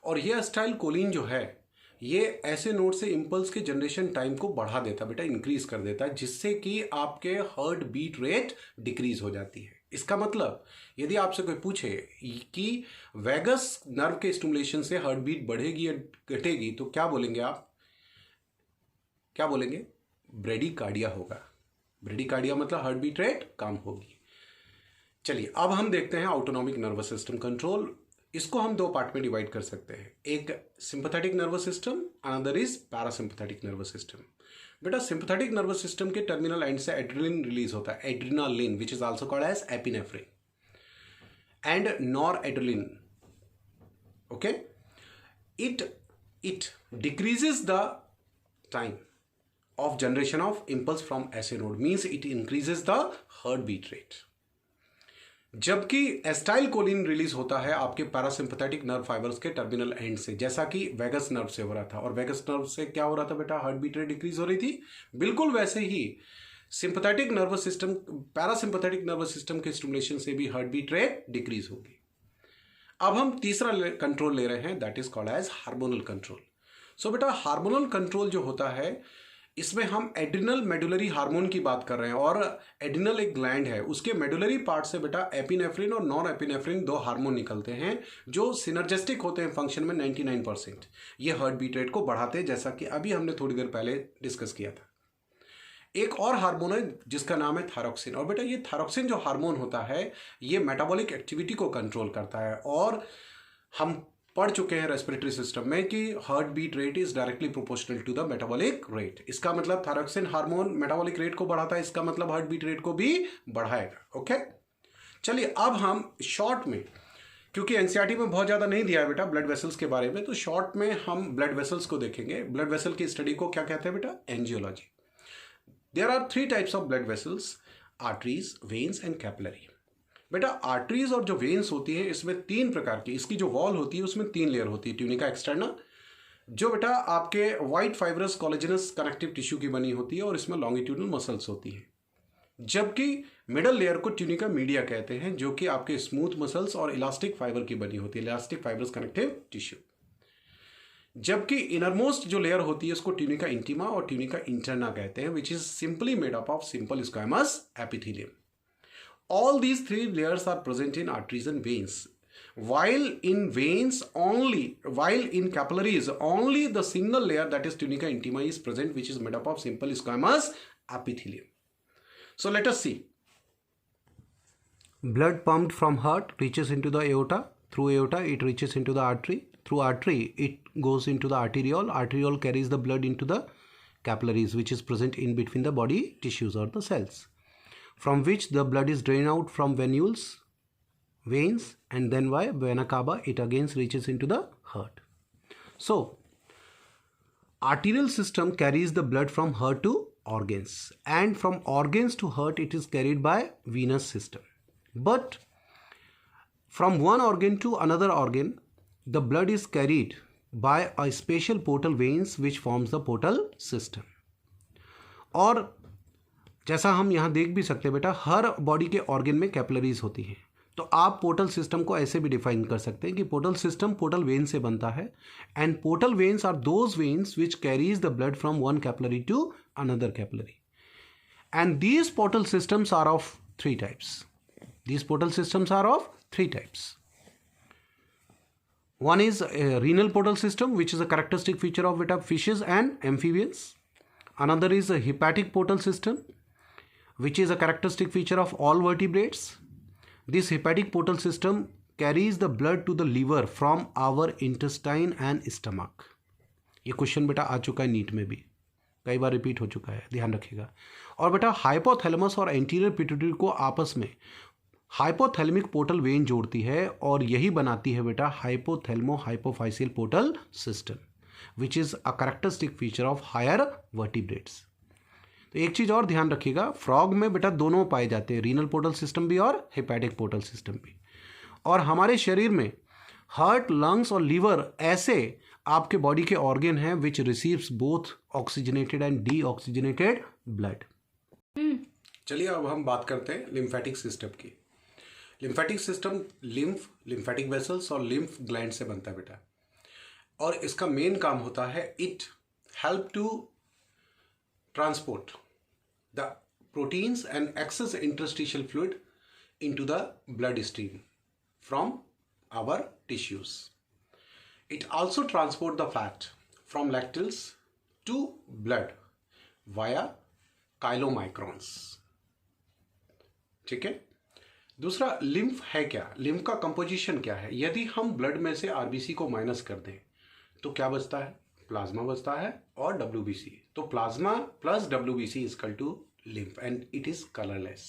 और ये एसिटाइलकोलिन जो है ये ऐसे नोड से इम्पल्स के जनरेशन टाइम को बढ़ा देता है बेटा, इंक्रीज कर देता है, जिससे कि आपके हार्ट बीट रेट डिक्रीज हो जाती है। इसका मतलब यदि आपसे कोई पूछे कि वैगस नर्व के स्टिमुलेशन से हार्ट बीट बढ़ेगी या घटेगी तो क्या बोलेंगे आप, क्या बोलेंगे? ब्रेडिकार्डिया होगा। ब्रेडिकार्डिया मतलब हार्ट बीट रेट कम होगी। चलिए अब हम देखते हैं ऑटोनॉमिक नर्वस सिस्टम कंट्रोल। इसको हम 2 पार्ट में डिवाइड कर सकते हैं, एक sympathetic nervous system, another is parasympathetic nervous system. बेटा सिंपैथेटिक नर्वस सिस्टम के टर्मिनल एंड से एड्रेनलिन रिलीज होता है, adrenaline which is also called as epinephrine and noradrenaline. Okay, it decreases the time of generation of impulse from SA node, means it increases the heart beat rate। जबकि acetylcholine release होता है आपके parasympathetic nerve fibres के terminal end से, जैसा कि vagus nerve से हो रहा था। और वैगस नर्व से क्या हो रहा था बेटा, हार्ट बीट रेट डिक्रीज हो रही थी। बिल्कुल वैसे ही sympathetic nervous system, parasympathetic nervous system के स्टिमुलेशन से भी हार्ट बीट रेट डिक्रीज होगी। अब हम तीसरा कंट्रोल ले रहे हैं, that is called as hormonal control. So बेटा हार्मोनल कंट्रोल जो होता है इसमें हम एड्रिनल मेडुलरी हार्मोन की बात कर रहे हैं और एड्रिनल एक ग्लैंड है, उसके मेडुलरी पार्ट से बेटा एपिनेफ्रिन और नॉन एपिनेफ्रिन 2 हार्मोन निकलते हैं जो सिनर्जिस्टिक होते हैं फंक्शन में 99%। ये हार्ट बीट रेट को बढ़ाते हैं, जैसा कि अभी हमने थोड़ी देर पहले डिस्कस किया था। एक और हार्मोन है जिसका नाम है थायरोक्सिन। और बेटा ये थायरोक्सिन जो हार्मोन होता है ये मेटाबॉलिक एक्टिविटी को कंट्रोल करता है और हम पढ़ चुके हैं रेस्पिरेटरी सिस्टम में कि heart beat rate is directly proportional to the metabolic rate. इसका मतलब थायरोक्सिन हार्मोन मेटाबॉलिक रेट को बढ़ाता है, इसका मतलब हार्ट बीट रेट को भी बढ़ाएगा। ओके, चलिए अब हम शॉर्ट में, क्योंकि एनसीईआरटी में बहुत ज़्यादा नहीं दिया है बेटा ब्लड वेसल्स के बारे में, तो शॉर्ट में हम ब्लड वेसल्स को देखेंगे। ब्लड वेसल की स्टडी को क्या कहते हैं बेटा, angiology. There are 3 types of blood vessels, arteries, veins and capillary. बेटा आर्टरीज और जो वेन्स होती हैं इसमें 3 प्रकार की, इसकी जो वॉल होती है उसमें 3 लेयर होती है। ट्यूनिका एक्सटर्ना जो बेटा आपके white fibrous collagenous connective tissue की बनी होती है और इसमें लॉन्गिट्यूडनल मसल्स होती हैं। जबकि मिडल लेयर को ट्यूनिका मीडिया कहते हैं जो कि आपके स्मूथ मसल्स और इलास्टिक फाइबर की बनी होती है, इलास्टिक फाइब्रस कनेक्टिव टिश्यू। जबकि इनरमोस्ट जो लेयर होती है उसको ट्यूनिका इंटीमा और ट्यूनिका इंटरना कहते हैं, which is simply made up of simple squamous epithelium. All these 3 layers are present in arteries and veins, while in capillaries only the single layer, that is tunica intima, is present, which is made up of simple squamous epithelium. So let us see. Blood pumped from heart reaches into the aorta. Through aorta it reaches into the artery. Through artery it goes into the arteriole. Arteriole carries the blood into the capillaries, which is present in between the body tissues or the cells, from which the blood is drained out from venules, veins, and then by vena cava it again reaches into the heart. So arterial system carries the blood from heart to organs, and from organs to heart it is carried by venous system. But from one organ to another organ the blood is carried by a special portal veins which forms the portal system. और जैसा हम यहाँ देख भी सकते हैं बेटा, हर body के ऑर्गन में कैपिलरीज होती हैं, तो आप पोर्टल सिस्टम को ऐसे भी डिफाइन कर सकते हैं कि पोर्टल सिस्टम पोर्टल वेन से बनता है, and portal veins are those veins which carries the blood from one capillary to another capillary, and these portal systems are of three types. These portal systems are of three types. One is a renal portal system, which is a characteristic feature of beta fishes and amphibians. Another is a hepatic portal system, which is a characteristic feature of all vertebrates. This hepatic portal system carries the blood to the liver from our intestine and stomach. ये question बेटा आ चुका है NEET में भी, कई बार repeat हो चुका है, ध्यान रखिएगा. और बेटा हाइपोथैलेमस और एंटीरियर पिट्यूटरी को आपस में हाइपोथैलेमिक पोर्टल वेन जोड़ती है, और यही बनाती है बेटा hypothalamo hypophyseal portal system, which is a characteristic feature of higher vertebrates. तो एक चीज़ और ध्यान रखिएगा, फ्रॉग में बेटा दोनों पाए जाते हैं, रीनल पोर्टल सिस्टम भी और हेपेटिक पोर्टल सिस्टम भी. और हमारे शरीर में हार्ट, लंग्स और लीवर ऐसे आपके बॉडी के ऑर्गन हैं which receives both oxygenated and deoxygenated blood. चलिए अब हम बात करते हैं लिम्फेटिक सिस्टम की. लिम्फेटिक सिस्टम लिम्फेटिक वेसल्स और लिम्फ ग्लैंड से बनता है बेटा, और इसका मेन काम होता है it help to transport the proteins and excess interstitial fluid into the blood stream from our tissues. It also transport the fat from lacteals to blood via chylomicrons. ठीक है. दूसरा, लिम्फ है क्या, लिम्फ का composition क्या है. यदि हम ब्लड में से आरबीसी को माइनस कर दें तो क्या बचता है, प्लाज्मा बचता है और डब्ल्यूबीसी. तो plasma plus WBC is equal to lymph and it is colourless.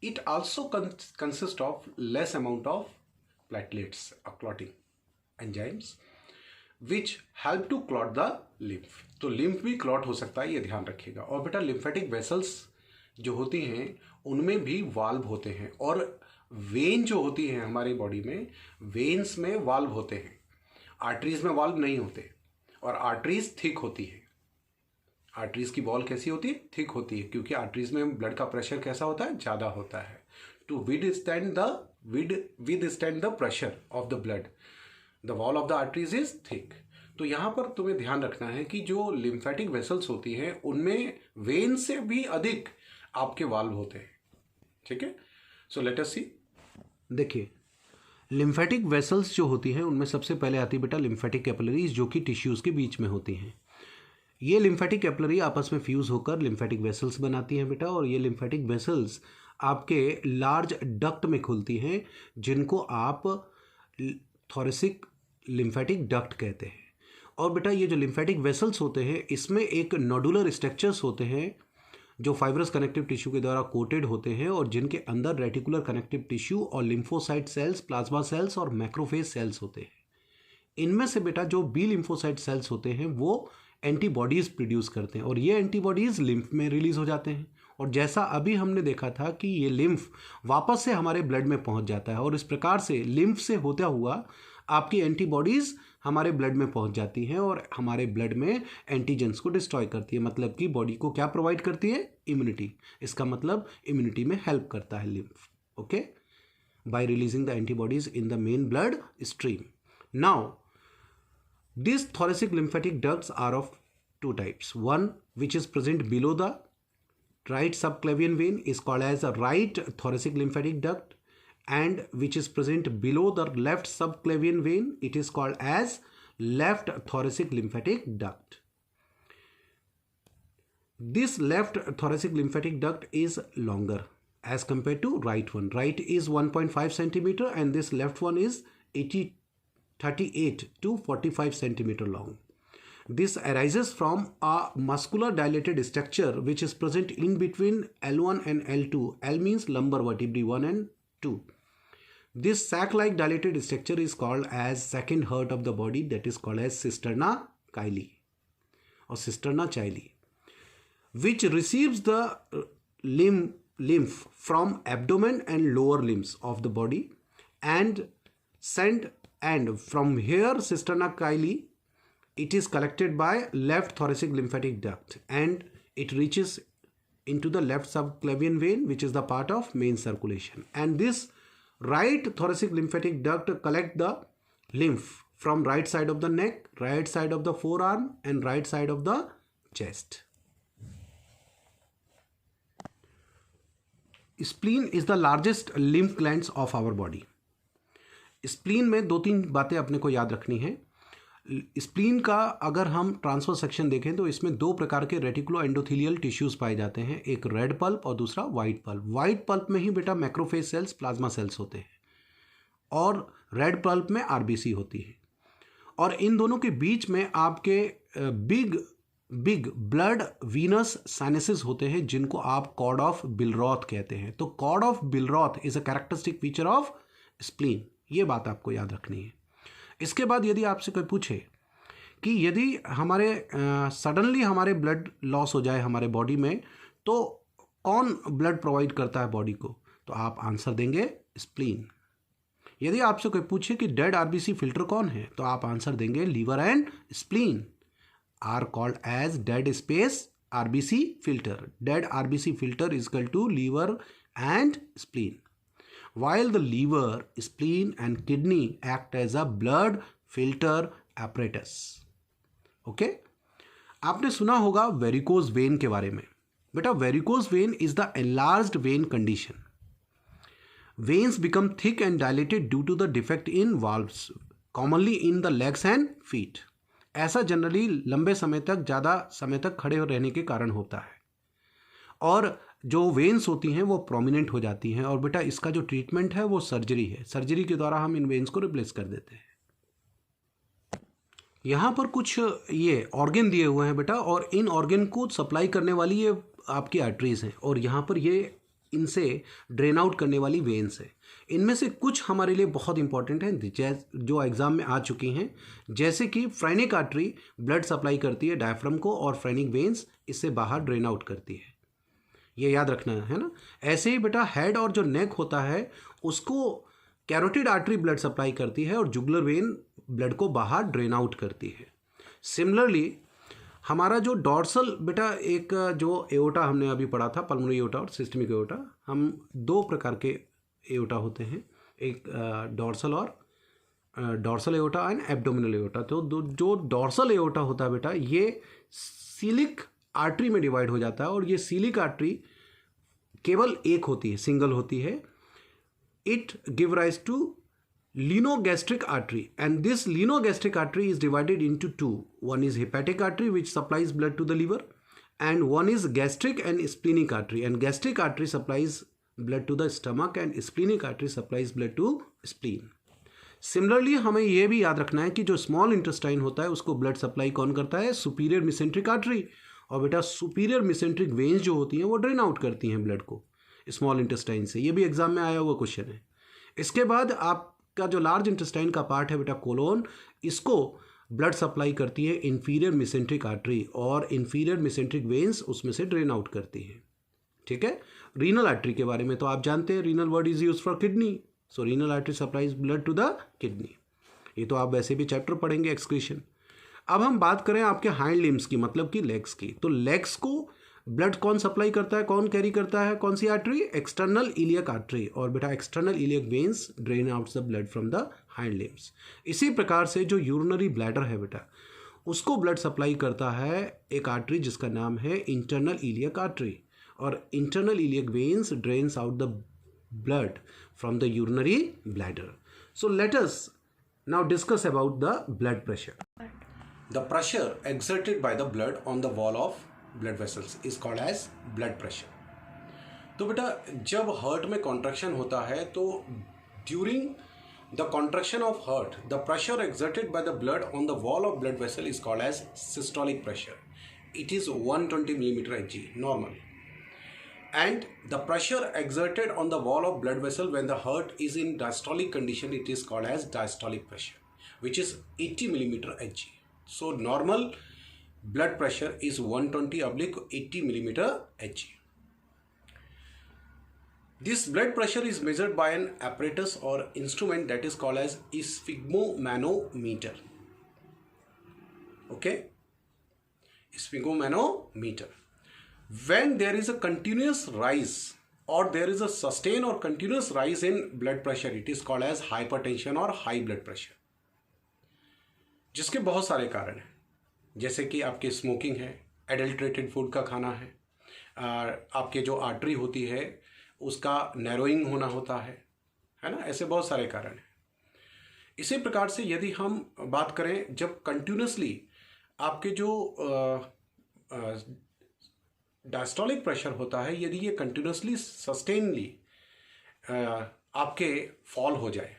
It also consist of less amount of platelets, clotting enzymes which help to clot the lymph. तो लिम्फ भी क्लॉट हो सकता है, ये ध्यान रखिएगा. और बेटा लिम्फेटिक वेसल्स जो होती हैं उनमें भी वाल्व होते हैं, और वेन जो होती है हमारी बॉडी में, वेन्स में वाल्व होते हैं, आर्टरीज में वाल्व नहीं होते. और आर्टरीज थिक होती है. आर्टरीज की वॉल कैसी होती है, थिक होती है, क्योंकि आर्टरीज में ब्लड का प्रेशर कैसा होता है, ज़्यादा होता है. To withstand the pressure of the blood, the wall of the arteries is thick. तो यहाँ पर तुम्हें ध्यान रखना है कि जो लिम्फेटिक वेसल्स होती हैं उनमें वेन से भी अधिक आपके वाल्व होते हैं. ठीक है. सो लेट अस सी. देखिए, लिम्फेटिक वेसल्स जो होती हैं उनमें सबसे पहले आती है बेटा लिम्फेटिक कैपिलरीज, जो कि टिश्यूज़ के बीच में होती हैं. ये लिम्फेटिक कैपिलरी आपस में फ्यूज़ होकर लिम्फेटिक वेसल्स बनाती हैं बेटा, और ये लिम्फेटिक वेसल्स आपके लार्ज डक्ट में खुलती हैं, जिनको आप थोरेसिक लिम्फेटिक डक्ट कहते हैं. और बेटा ये जो लिम्फेटिक वेसल्स होते हैं इसमें एक नोडुलर स्ट्रक्चर्स होते हैं जो फाइब्रस कनेक्टिव टिश्यू के द्वारा कोटेड होते हैं, और जिनके अंदर रेटिकुलर कनेक्टिव टिश्यू और लिम्फोसाइट सेल्स, प्लाज्मा सेल्स और मैक्रोफेज सेल्स होते हैं. इनमें से बेटा जो बी लिम्फोसाइट सेल्स होते हैं वो एंटीबॉडीज़ प्रोड्यूस करते हैं, और ये एंटीबॉडीज़ लिम्फ में रिलीज हो जाते हैं. और जैसा अभी हमने देखा था कि ये लिम्फ वापस से हमारे ब्लड में पहुंच जाता है, और इस प्रकार से लिम्फ से होता हुआ आपकी एंटीबॉडीज़ हमारे ब्लड में पहुंच जाती हैं और हमारे ब्लड में एंटीजेंस को डिस्ट्रॉय करती है. मतलब कि बॉडी को क्या प्रोवाइड करती है, इम्यूनिटी. इसका मतलब इम्यूनिटी में हेल्प करता है lymph. Okay, bye releasing the antibodies in the main blood stream. Now this thoracic lymphatic ducts are of two types. One which is present below the right subclavian vein is called as a right thoracic lymphatic duct, and which is present below the left subclavian vein, it is called as left thoracic lymphatic duct. This left thoracic lymphatic duct is longer as compared to right one. Right is 1.5 centimeter and this left one is 38 to 45 centimeter long. This arises from a muscular dilated structure which is present in between L1 and L2. L means lumbar vertebrae 1 and 2. This sac-like dilated structure is called as second heart of the body, that is called as cisterna chyli or cisterna chyli, which receives the lymph from abdomen and lower limbs of the body and from here cisterna chyli, it is collected by left thoracic lymphatic duct and it reaches into the left subclavian vein, which is the part of main circulation, and this right thoracic lymphatic duct collect the lymph from right side of the neck, right side of the forearm and right side of the chest. Spleen is the largest lymph glands of our body. Spleen में 2-3 बातें अपने को याद रखनी है. Spleen का अगर हम ट्रांसफर सेक्शन देखें तो इसमें 2 प्रकार के रेटिकुलो एंडोथेलियल टिश्यूज पाए जाते हैं, एक रेड पल्प और दूसरा वाइट पल्प. वाइट पल्प में ही बेटा मैक्रोफेज सेल्स, प्लाज्मा सेल्स होते हैं और रेड पल्प में आरबीसी होती है. और इन दोनों के बीच में आपके बिग ब्लड वीनस साइनसेस होते हैं जिनको आप कॉर्ड ऑफ बिलरॉथ कहते हैं. तो cord of Billroth is a characteristic feature of spleen. ये बात आपको याद रखनी है. इसके बाद यदि आपसे कोई पूछे कि यदि हमारे सडनली हमारे ब्लड लॉस हो जाए हमारे बॉडी में तो कौन ब्लड प्रोवाइड करता है बॉडी को, तो आप आंसर देंगे स्प्लीन. यदि आपसे कोई पूछे कि डेड आरबीसी फिल्टर कौन है तो आप आंसर देंगे liver and spleen are called as dead space RBC filter. Dead RBC filter is equal to liver and spleen. While the liver, spleen and kidney act as a blood filter apparatus. Okay? आपने सुना होगा varicose vein के बारे में. बेटा varicose vein is the enlarged vein condition. Veins become thick and dilated due to the defect in valves, commonly in the legs and feet. ऐसा generally लंबे समय तक, ज़्यादा समय तक खड़े रहने के कारण होता है और जो वेन्स होती हैं वो प्रोमिनेंट हो जाती हैं और बेटा इसका जो ट्रीटमेंट है वो सर्जरी है. सर्जरी के द्वारा हम इन वेन्स को रिप्लेस कर देते हैं. यहाँ पर कुछ ये ऑर्गन दिए हुए हैं बेटा और इन ऑर्गन को सप्लाई करने वाली ये आपकी आर्टरीज हैं और यहाँ पर ये इनसे ड्रेन आउट करने वाली वेन्स है. इनमें से कुछ हमारे लिए बहुत इंपॉर्टेंट हैं जो एग्जाम में आ चुकी हैं, जैसे कि फ्रेनिक आर्टरी ब्लड सप्लाई करती है डायफ्राम को और फ्रेनिक वेन्स इससे बाहर ड्रेन आउट करती है. ये याद रखना है ना. ऐसे ही बेटा हेड और जो नेक होता है उसको कैरोटिड आर्टरी ब्लड सप्लाई करती है और जुगुलर वेन ब्लड को बाहर ड्रेन आउट करती है. सिमिलरली हमारा जो डॉर्सल बेटा एक जो एओटा हमने अभी पढ़ा था, पल्मोनरी एओटा और सिस्टमिक एओटा, हम 2 प्रकार के एओटा होते हैं, एक डॉर्सल और dorsal aorta and abdominal aorta. तो जो डॉर्सल एओटा होता है बेटा ये सीलिक आर्टरी में डिवाइड हो जाता है और ये सीलिक आर्टरी केवल एक होती है, सिंगल होती है. It give rise to lienogastric artery and this lienogastric artery is divided into 2. One is hepatic artery which supplies blood to the liver and one is gastric and splenic artery. And gastric artery supplies blood to the stomach and splenic artery supplies blood to spleen. Similarly हमें यह भी याद रखना है कि जो small intestine होता है उसको ब्लड सप्लाई कौन करता है, सुपीरियर मिसेंट्रिक आर्टरी. और बेटा सुपीरियर मिसेंट्रिक वेन्स जो होती हैं वो ड्रेन आउट करती हैं ब्लड को स्मॉल इंटेस्टाइन से. ये भी एग्जाम में आया हुआ क्वेश्चन है. इसके बाद आपका जो लार्ज इंटेस्टाइन का पार्ट है बेटा कोलोन, इसको ब्लड सप्लाई करती है इंफीरियर मिसेंट्रिक आर्टरी और इंफीरियर मिसेंट्रिक वेन्स उसमें से ड्रेन आउट करती हैं. ठीक है. रीनल आर्टरी के बारे में तो आप जानते हैं, renal word is use for kidney, so renal artery supplies blood to the kidney. ये तो आप वैसे भी चैप्टर पढ़ेंगे एक्सक्रीशन. अब हम बात करें आपके हाइंड लिम्स की, मतलब कि लेग्स की. तो लेग्स को ब्लड कौन सप्लाई करता है, कौन कैरी करता है, कौन सी आर्टरी, एक्सटर्नल इलियक आर्टरी. और बेटा external iliac veins drain out the blood from the hind limbs. इसी प्रकार से जो यूरिनरी ब्लैडर है बेटा उसको ब्लड सप्लाई करता है एक आर्टरी जिसका नाम है इंटरनल इलियक आर्टरी. और internal iliac veins drains out the blood from the urinary bladder. So let us now discuss about the blood pressure. The pressure exerted by the blood on the wall of blood vessels is called as blood pressure. तो बेटा जब heart में contraction होता है तो during the contraction of heart the pressure exerted by the blood on the wall of blood vessel is called as systolic pressure. It is 120 millimeter Hg normal. And the pressure exerted on the wall of blood vessel when the heart is in diastolic condition, it is called as diastolic pressure, which is 80 millimeter Hg. So normal blood pressure is 120/80 millimeter Hg. This blood pressure is measured by an apparatus or instrument that is called as sphygmomanometer. Okay, sphygmomanometer. When there is a continuous rise or there is a sustained or continuous rise in blood pressure, it is called as hypertension or high blood pressure. जिसके बहुत सारे कारण हैं, जैसे कि आपकी smoking है, adulterated food का खाना है, आपके जो आर्टरी होती है उसका नैरोइंग होना होता है ना, ऐसे बहुत सारे कारण हैं. इसी प्रकार से यदि हम बात करें जब कंटिन्यूसली आपके जो डायस्टोलिक प्रेशर होता है, यदि ये कंटिन्यूसली सस्टेनली आपके फॉल हो जाए,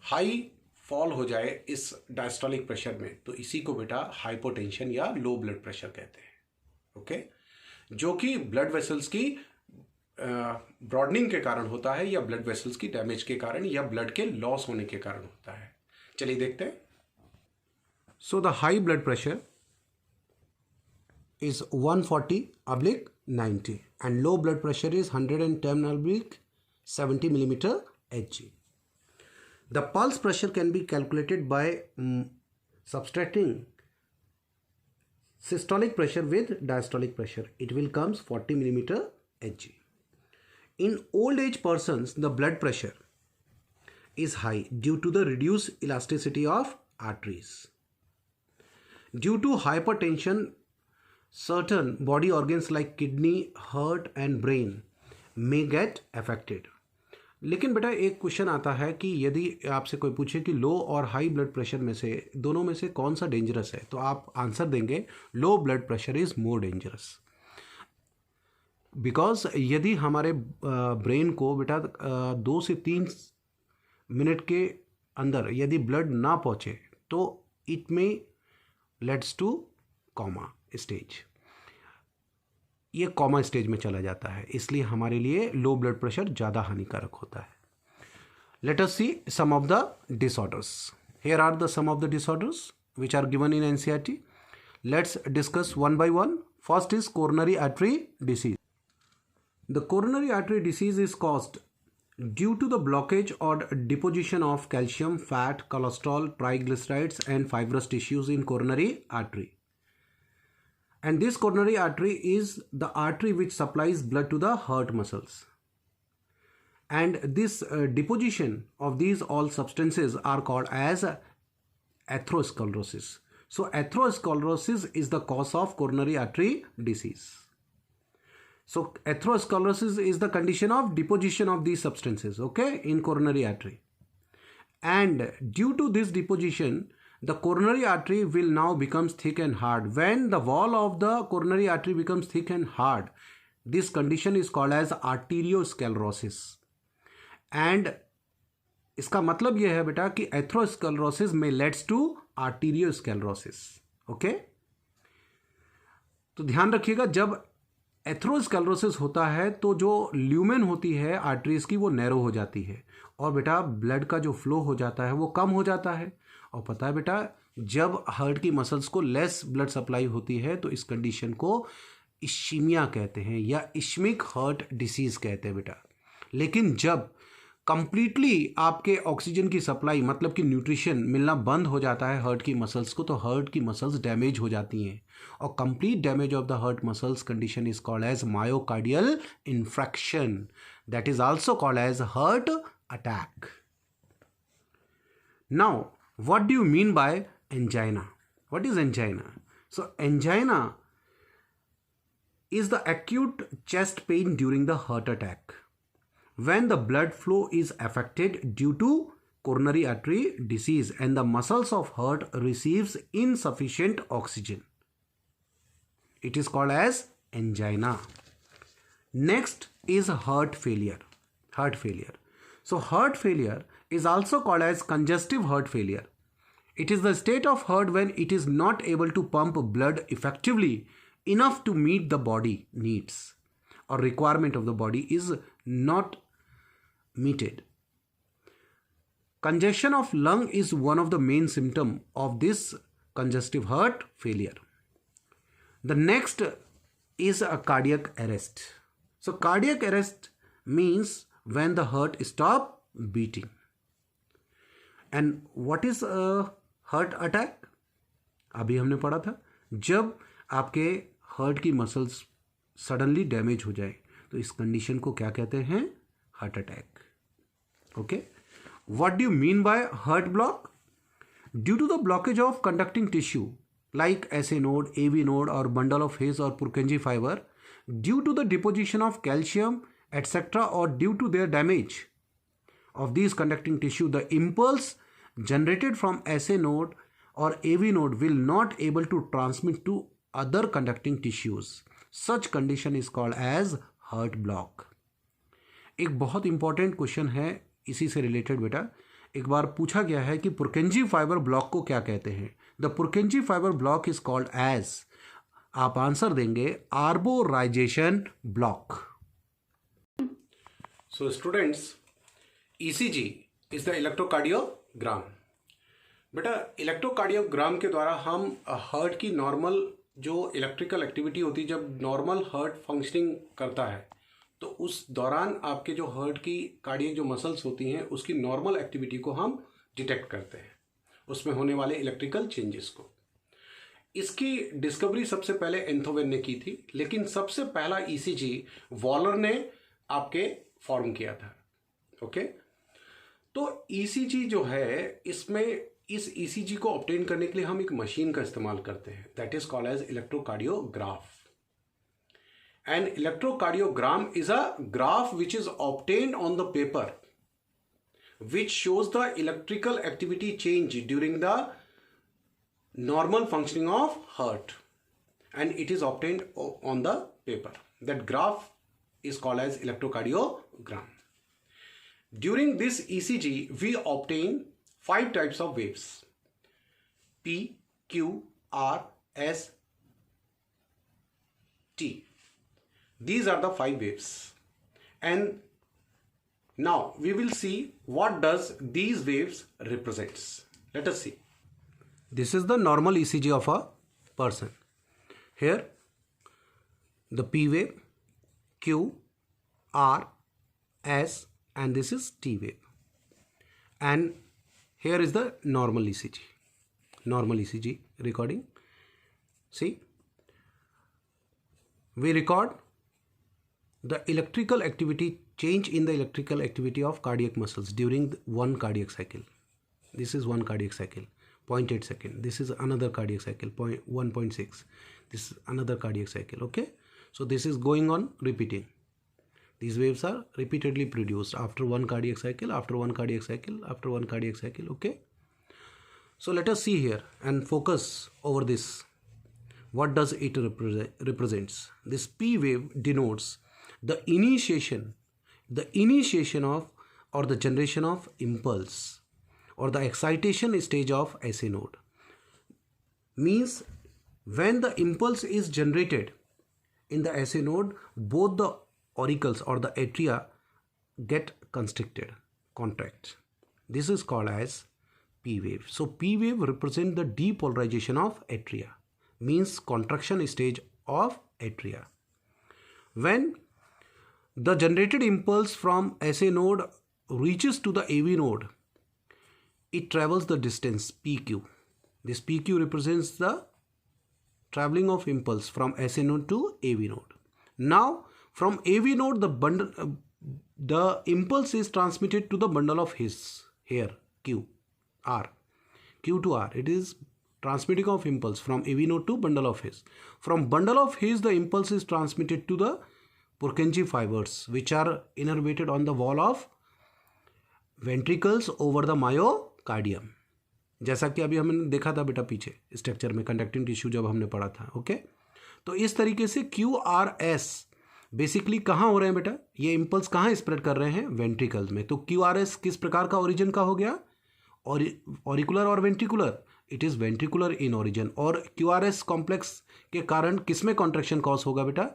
हाई फॉल हो जाए इस डायस्टोलिक प्रेशर में, तो इसी को बेटा हाइपोटेंशन या लो ब्लड प्रेशर कहते हैं. ओके, जो कि ब्लड वेसल्स की ब्रॉडनिंग के कारण होता है या ब्लड वेसल्स की डैमेज के कारण या ब्लड के लॉस होने के कारण होता है. चलिए देखते हैं. So the high blood pressure is 140/90 and low blood pressure is 110/70 millimeter Hg. The pulse pressure can be calculated by subtracting systolic pressure with diastolic pressure. It will comes 40 millimeter Hg. In old age persons, the blood pressure is high due to the reduced elasticity of arteries. Due to hypertension, certain body organs like kidney, heart and brain may get affected. लेकिन बेटा एक question आता है कि यदि आपसे कोई पूछे कि लो और हाई ब्लड प्रेशर में से दोनों में से कौन सा डेंजरस है, तो आप आंसर देंगे low blood pressure is more dangerous. Because यदि हमारे ब्रेन को बेटा 2 से 3 मिनट के अंदर यदि ब्लड ना पहुँचे तो it may let's two comma stage, ये कॉमा स्टेज में चला जाता है, इसलिए हमारे लिए लो ब्लड प्रेशर ज़्यादा हानिकारक होता है. Let us see some of the disorders. Here are the some of the disorders which are given in NCERT. Let's discuss one by one. First is coronary artery disease. The coronary artery disease is caused due to the blockage or deposition of calcium, fat, cholesterol, triglycerides and fibrous tissues in coronary artery. And this coronary artery is the artery which supplies blood to the heart muscles. And this deposition of these all substances are called as atherosclerosis. So atherosclerosis is the cause of coronary artery disease. So atherosclerosis is the condition of deposition of these substances, okay, in coronary artery. And due to this deposition, the coronary artery will now becomes thick and hard. When the wall of the coronary artery becomes thick and hard, this condition is called as arteriosclerosis. And इसका मतलब यह है बेटा कि atherosclerosis may leads to arteriosclerosis. Okay? तो ध्यान रखिएगा, जब एथेरोस्क्लेरोसिस होता है तो जो ल्यूमेन होती है आर्टरीज की वो नैरो हो जाती है और बेटा ब्लड का जो फ्लो हो जाता है वो कम हो जाता है. और पता है बेटा, जब हार्ट की मसल्स को लेस ब्लड सप्लाई होती है तो इस कंडीशन को इश्मीया कहते हैं या इश्मिक हार्ट डिसीज़ कहते हैं बेटा. लेकिन जब कंप्लीटली आपके ऑक्सीजन की सप्लाई मतलब कि न्यूट्रिशन मिलना बंद हो जाता है हार्ट की मसल्स को, तो हार्ट की मसल्स डैमेज हो जाती हैं और complete damage of the heart muscles condition is called as myocardial infarction. That is also called as heart attack. Now what do you mean by angina? What is angina? So angina is the acute chest pain during the heart attack when the blood flow is affected due to coronary artery disease and the muscles of heart receives insufficient oxygen. It is called as angina. Next is heart failure. Heart failure. So heart failure is also called as congestive heart failure. It is the state of heart when it is not able to pump blood effectively enough to meet the body needs or requirement of the body is not meted. Congestion of lung is one of the main symptoms of this congestive heart failure. The next is a cardiac arrest. So cardiac arrest means when the heart stop beating. And what is a heart attack? अभी हमने पढ़ा था जब आपके heart की muscles suddenly damage हो जाए तो इस कंडीशन को क्या कहते हैं? Heart attack. Okay. What do you mean by heart block? Due to the blockage of conducting tissue like SA node, AV node or bundle of His or Purkinje fiber, due to the deposition of calcium etc. or due to their damage of these conducting tissue, the impulse generated from SA node or AV node will not able to transmit to other conducting tissues. Such condition is called as heart block. एक बहुत important question है इसी से related बेटा. एक बार पूछा गया है कि पुरकिंजे फाइबर ब्लॉक को क्या कहते हैं? The Purkinje fibre block is called as, आप आंसर देंगे arborization block. So students, ECG is the electrocardiogram. बेटा इलेक्ट्रोकार्डियोग्राम के द्वारा हम हार्ट की नॉर्मल जो इलेक्ट्रिकल एक्टिविटी होती है, जब नॉर्मल हार्ट फंक्शनिंग करता है तो उस दौरान आपके जो हार्ट की कार्डियक जो मसल्स होती हैं उसकी नॉर्मल एक्टिविटी को हम डिटेक्ट करते हैं, उसमें होने वाले इलेक्ट्रिकल चेंजेस को. इसकी डिस्कवरी सबसे पहले एंथोवेन ने की थी, लेकिन सबसे पहला ईसीजी वॉलर ने आपके फॉर्म किया था. ओके. तो ईसीजी जो है इसमें इस ईसीजी को ऑब्टेन करने के लिए हम एक मशीन का इस्तेमाल करते हैं, that is called as electrocardiograph. An electrocardiogram is a graph which is obtained on the paper which shows the electrical activity change during the normal functioning of heart, and it is obtained on the paper. That graph is called as electrocardiogram. During this ECG we obtain 5 types of waves: P, Q, R, S, T. These are the 5 waves, and now we will see what does these waves represents. Let us see. This is the normal ECG of a person. Here the P wave, Q, R, S, and this is T wave. And here is the normal ECG. Normal ECG recording. See, we record the electrical activity change in the electrical activity of cardiac muscles during one cardiac cycle. This is one cardiac cycle, 0.8 second. This is another cardiac cycle, 1.6. This is another cardiac cycle. Okay. So this is going on repeating. These waves are repeatedly produced after one cardiac cycle, after one cardiac cycle, after one cardiac cycle. Okay. So let us see here and focus over this. What does it represents? This P wave denotes the initiation of or the generation of impulse or the excitation stage of SA node. Means when the impulse is generated in the SA node, both the auricles or the atria get contract. This is called as P wave. So P wave represents the depolarization of atria, means contraction stage of atria. When the generated impulse from SA node reaches to the AV node, it travels the distance PQ. This PQ represents the traveling of impulse from SA node to AV node. Now from AV node the impulse is transmitted to the bundle of His, here Q, R. Q to R. It is transmitting of impulse from AV node to bundle of His. From bundle of His the impulse is transmitted to the Purkinje fibers which are innervated on the wall of ventricles over the myocardium, जैसा कि अभी हमने देखा था बेटा पीछे structure में conducting tissue जब हमने पढ़ा था। ओके, तो इस तरीके से QRS बेसिकली कहाँ हो रहे हैं बेटा, ये इम्पल्स कहाँ स्प्रेड कर रहे हैं, वेंट्रिकल्स में। तो QRS किस प्रकार का ओरिजिन का हो गया, ऑरिकुलर और ventricular, it is ventricular in origin. और QRS कॉम्प्लेक्स के कारण किस में कॉन्ट्रैक्शन कॉज होगा बेटा,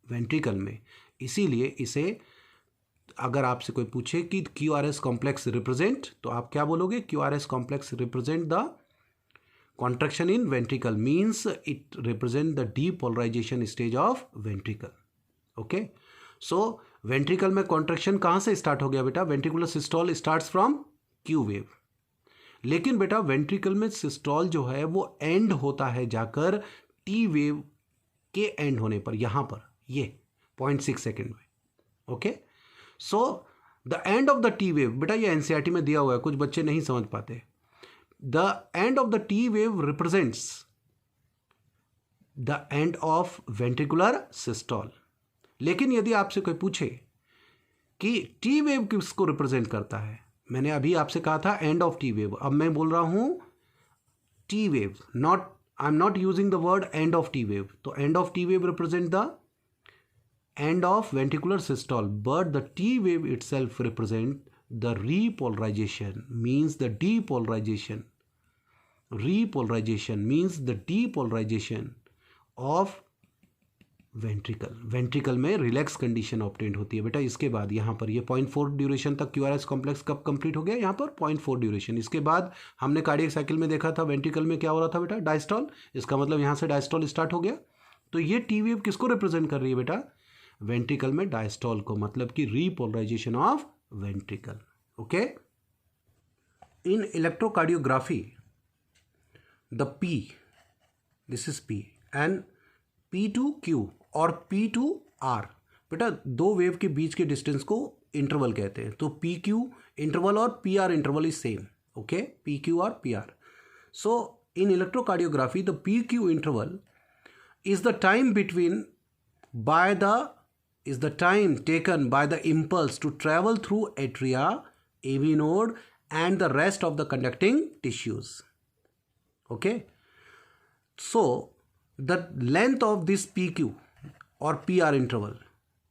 वेंट्रिकल में। इसीलिए इसे अगर आपसे कोई पूछे कि QRS कॉम्प्लेक्स रिप्रेजेंट, तो आप क्या बोलोगे, QRS complex represent the contraction in ventricle, means it represent the depolarization stage of ventricle. Okay, so ventricle में कॉन्ट्रैक्शन कहाँ से स्टार्ट हो गया बेटा, ventricular systole starts from Q wave. लेकिन बेटा वेंट्रिकल में सिस्टोल जो है वो एंड होता है जाकर T वेव के एंड होने पर, यहाँ पर ये 0.6 सेकेंड में। Okay, so the end of the T wave, बेटा ये एनसीईआरटी में दिया हुआ है, कुछ बच्चे नहीं समझ पाते। The end of the T wave represents the end of ventricular systole. लेकिन यदि आपसे कोई पूछे कि टी वेव किसको रिप्रेजेंट करता है, मैंने अभी आपसे कहा था एंड ऑफ टी वेव, अब मैं बोल रहा हूं T wave, not, I am not using the word end of T wave. तो end of T wave represent the end of ventricular systole, but the T wave itself represent the repolarization, means the depolarization. Repolarization means the depolarization of ventricle. ventricle में relax condition obtained होती है बेटा। इसके बाद यहाँ पर ये 0.4 duration तक QRS कॉम्प्लेक्स कब कंप्लीट हो गया, यहाँ पर 0.4 ड्यूरेशन। इसके बाद हमने कार्डियक साइकिल में देखा था वेंट्रिकल में क्या हो रहा था बेटा, डायस्टॉल। इसका मतलब यहाँ से डायस्टॉल स्टार्ट हो गया। तो ये टी वेव किसको रिप्रेजेंट कर रही है बेटा, वेंट्रिकल में डायस्टॉल को, मतलब कि repolarisation of ventricle. Okay, in electrocardiography the P, this is P and P to Q और P to R, बेटा दो वेव के बीच के डिस्टेंस को इंटरवल कहते हैं। तो PQ इंटरवल और PR interval is same. Okay, PQ और PR। So in electrocardiography the PQ interval is the time between is the time taken by the impulse to travel through atria, AV node and the rest of the conducting tissues. Okay, so the length of this PQ और PR interval,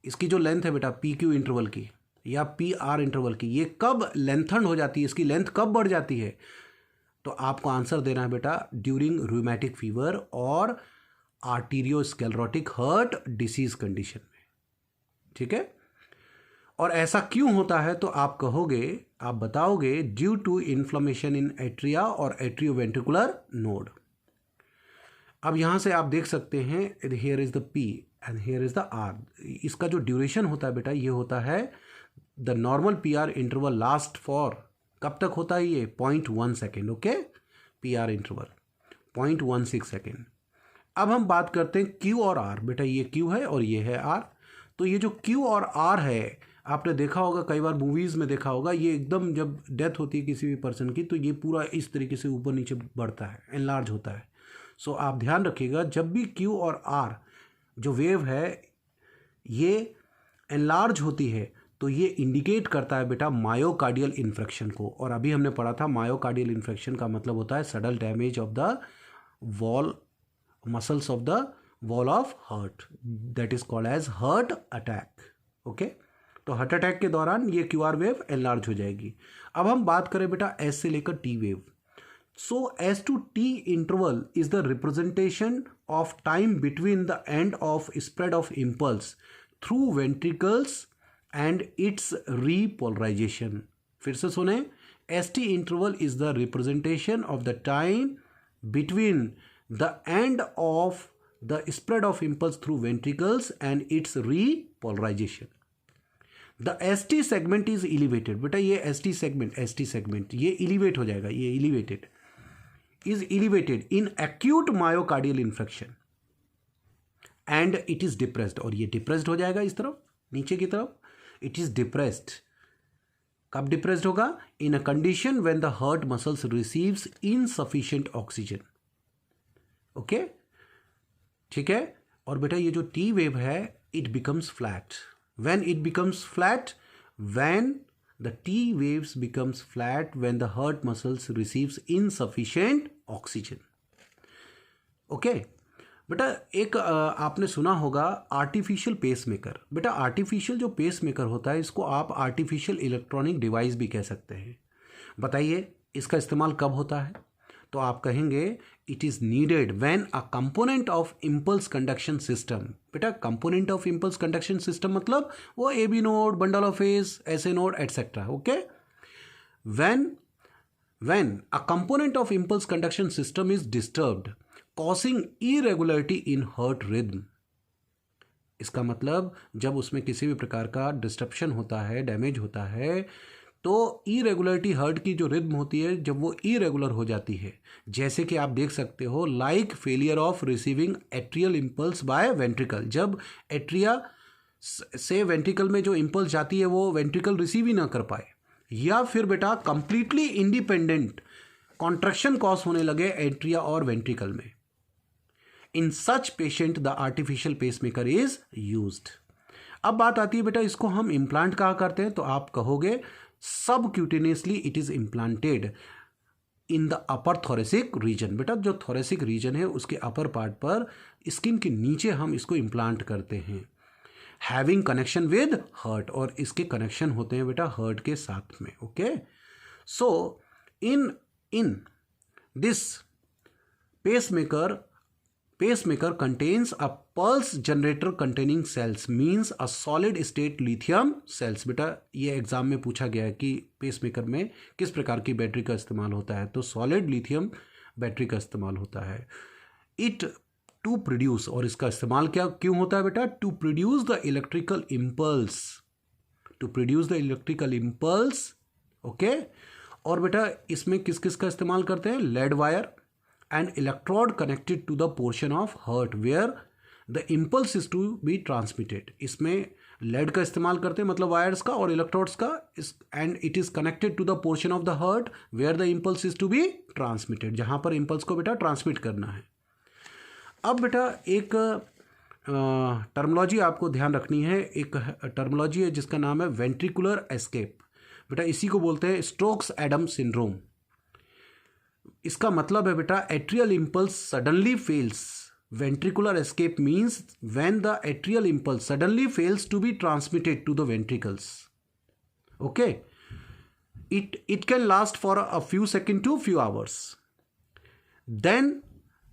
इसकी जो length है बेटा PQ interval की या PR interval की, ये कब लेंथन हो जाती है, इसकी लेंथ कब बढ़ जाती है, तो आपको आंसर देना है बेटा ड्यूरिंग रूमेटिक फीवर और आर्टीरियोस्क्लेरोटिक हार्ट डिसीज कंडीशन में। ठीक है, और ऐसा क्यों होता है, तो आप कहोगे, आप बताओगे due to inflammation in atria और एट्रियोवेंट्रिकुलर नोड। अब यहां से आप देख सकते हैं, here is the P and here is the R। इसका जो ड्यूरेशन होता है बेटा, ये होता है the normal PR interval last for, कब तक होता है ये, 0.1 second. Okay, PR interval 0.16 second. अब हम बात करते हैं Q और R। बेटा ये Q है और ये है R। तो ये जो Q और R है, आपने देखा होगा, कई बार मूवीज़ में देखा होगा, ये एकदम जब डेथ होती है किसी भी पर्सन की, तो ये पूरा इस तरीके से ऊपर नीचे बढ़ता है, एनलार्ज होता है। सो आप ध्यान रखिएगा, जब भी Q और R जो वेव है ये एनलार्ज होती है, तो ये इंडिकेट करता है बेटा मायोकार्डियल इन्फ्रेक्शन को। और अभी हमने पढ़ा था मायोकार्डियल इन्फ्रेक्शन का मतलब होता है sudden damage of the wall muscles of the wall of heart, that is called as heart attack. Okay, तो हार्ट अटैक के दौरान ये QR वेव एनलार्ज हो जाएगी। अब हम बात करें बेटा S से लेकर T wave. So S to T interval is the representation of time between the end of spread of impulse through ventricles and it's repolarisation. फिर से सुने, ST interval is the representation of the time between the end of the spread of impulse through ventricles and its repolarization. The ST segment is elevated. बेटा ये ST segment ये elevate हो जाएगा, ये elevated in acute myocardial infarction and it is depressed, और ये depressed हो जाएगा इस तरफ नीचे की तरफ, it is depressed। कब depressed होगा, in a condition when the heart muscles receives insufficient oxygen। Okay, ठीक है। और बेटा ये जो T वेव है it becomes flat. When it becomes flat, when the T waves becomes flat when the heart muscles receives insufficient oxygen. Okay बेटा, एक आपने सुना होगा आर्टिफिशियल पेसमेकर. बेटा आर्टिफिशियल जो पेसमेकर होता है इसको आप आर्टिफिशियल इलेक्ट्रॉनिक डिवाइस भी कह सकते हैं. बताइए इसका इस्तेमाल कब होता है? तो आप कहेंगे it is needed when a component of impulse conduction system. बेटा component of impulse conduction system मतलब वो A B node, bundle of phase, ऐसे node etcetera. Okay, when a component of impulse conduction system is disturbed causing irregularity in heart rhythm. इसका मतलब जब उसमें किसी भी प्रकार का डिस्टर्बशन होता है, डैमेज होता है, तो इरेगुलरिटी हार्ट की जो रिद्म होती है जब वो इरेगुलर हो जाती है, जैसे कि आप देख सकते हो like failure of receiving atrial impulse by ventricle. जब एट्रिया से वेंट्रिकल में जो इम्पल्स जाती है वो वेंट्रिकल रिसीव ही ना कर पाए, या फिर बेटा कंप्लीटली इंडिपेंडेंट कॉन्ट्रैक्शन कॉज होने लगे एट्रिया और वेंट्रिकल में. In such patient the artificial pacemaker is used. अब बात आती है बेटा इसको हम इम्प्लांट कहाँ करते हैं, तो आप कहोगे subcutaneously it is implanted in the upper thoracic region. बेटा जो थोरेसिक रीजन है उसके अपर पार्ट पर स्किन के नीचे हम इसको इम्प्लांट करते हैं. हैविंग कनेक्शन विद हार्ट, और इसके कनेक्शन होते हैं बेटा हार्ट के साथ में. Okay, so in this pacemaker contains a pulse generator containing cells, means a solid state lithium cells. बेटा ये एग्जाम में पूछा गया है कि पेसमेकर में किस प्रकार की बैटरी का इस्तेमाल होता है, तो सॉलिड लिथियम बैटरी का इस्तेमाल होता है. इट टू प्रोड्यूस, और इसका इस्तेमाल क्या क्यों होता है बेटा, to produce the electrical impulse. Okay, और बेटा इसमें किस किस का इस्तेमाल करते हैं, lead wire and electrode connected to the portion of heart where the impulse is to be transmitted. इसमें lead का इस्तेमाल करते हैं मतलब वायर्स का और इलेक्ट्रोड्स का, and it is connected to the portion of the heart where the impulse is to be transmitted, जहाँ पर impulse को बेटा ट्रांसमिट करना है. अब बेटा एक टर्मोलॉजी आपको ध्यान रखनी है. एक टर्मोलॉजी है जिसका नाम है वेंट्रिकुलर एस्केप. बेटा इसी को बोलते हैं स्टोक्स एडम सिंड्रोम. इसका मतलब है बेटा atrial impulse suddenly fails. Ventricular escape means when the atrial impulse suddenly fails to be transmitted to the ventricles. Okay, it can last for a few seconds to few hours. Then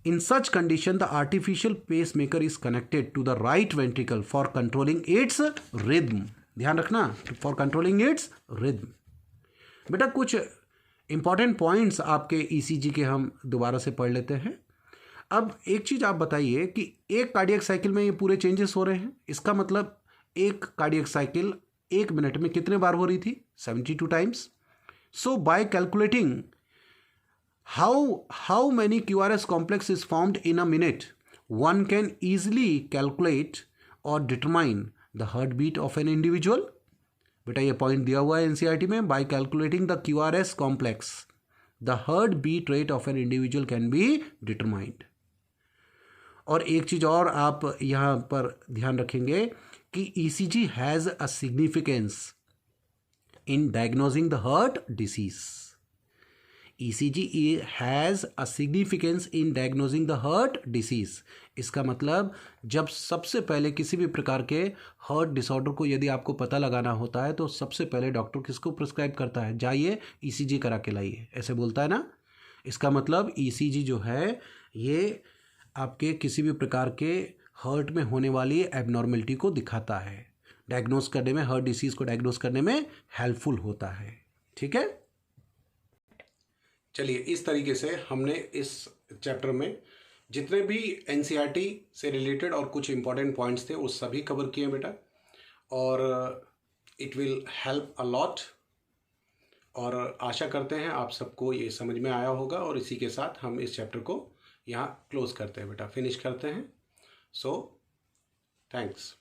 in such condition the artificial pacemaker is connected to the right ventricle for controlling its rhythm. ध्यान रखना, for controlling its rhythm. बेटा कुछ important points आपके ECG के हम दोबारा से पढ़ लेते हैं. अब एक चीज़ आप बताइए कि एक कार्डियक साइकिल में ये पूरे चेंजेस हो रहे हैं, इसका मतलब एक कार्डियक साइकिल 1 मिनट में कितने बार हो रही थी, 72 times. So by calculating how many QRS complex is formed in a minute, one can easily calculate और determine the heart beat of an individual. बेटा ये पॉइंट दिया हुआ है एनसीईआरटी में. By calculating the QRS complex the heart beat rate of an individual can be determined. और एक चीज़ और आप यहाँ पर ध्यान रखेंगे कि ECG has a significance in diagnosing the heart disease. ECG has a significance in diagnosing the heart disease. इसका मतलब जब सबसे पहले किसी भी प्रकार के हार्ट डिसऑर्डर को यदि आपको पता लगाना होता है तो सबसे पहले डॉक्टर किसको प्रिस्क्राइब करता है, जाइए ECG करा के लाइए, ऐसे बोलता है ना. इसका मतलब ECG जो है ये आपके किसी भी प्रकार के हार्ट में होने वाली एबनॉर्मेलिटी को दिखाता है, डायग्नोस करने में, हार्ट डिसीज़ को डायग्नोस करने में हेल्पफुल होता है. ठीक है, चलिए इस तरीके से हमने इस चैप्टर में जितने भी एनसीईआरटी से रिलेटेड और कुछ इंपॉर्टेंट पॉइंट्स थे वो सभी कवर किए बेटा, और it will help a lot. और आशा करते हैं आप सबको ये समझ में आया होगा, और इसी के साथ हम इस चैप्टर को यहाँ क्लोज करते हैं बेटा, फिनिश करते हैं. So thanks.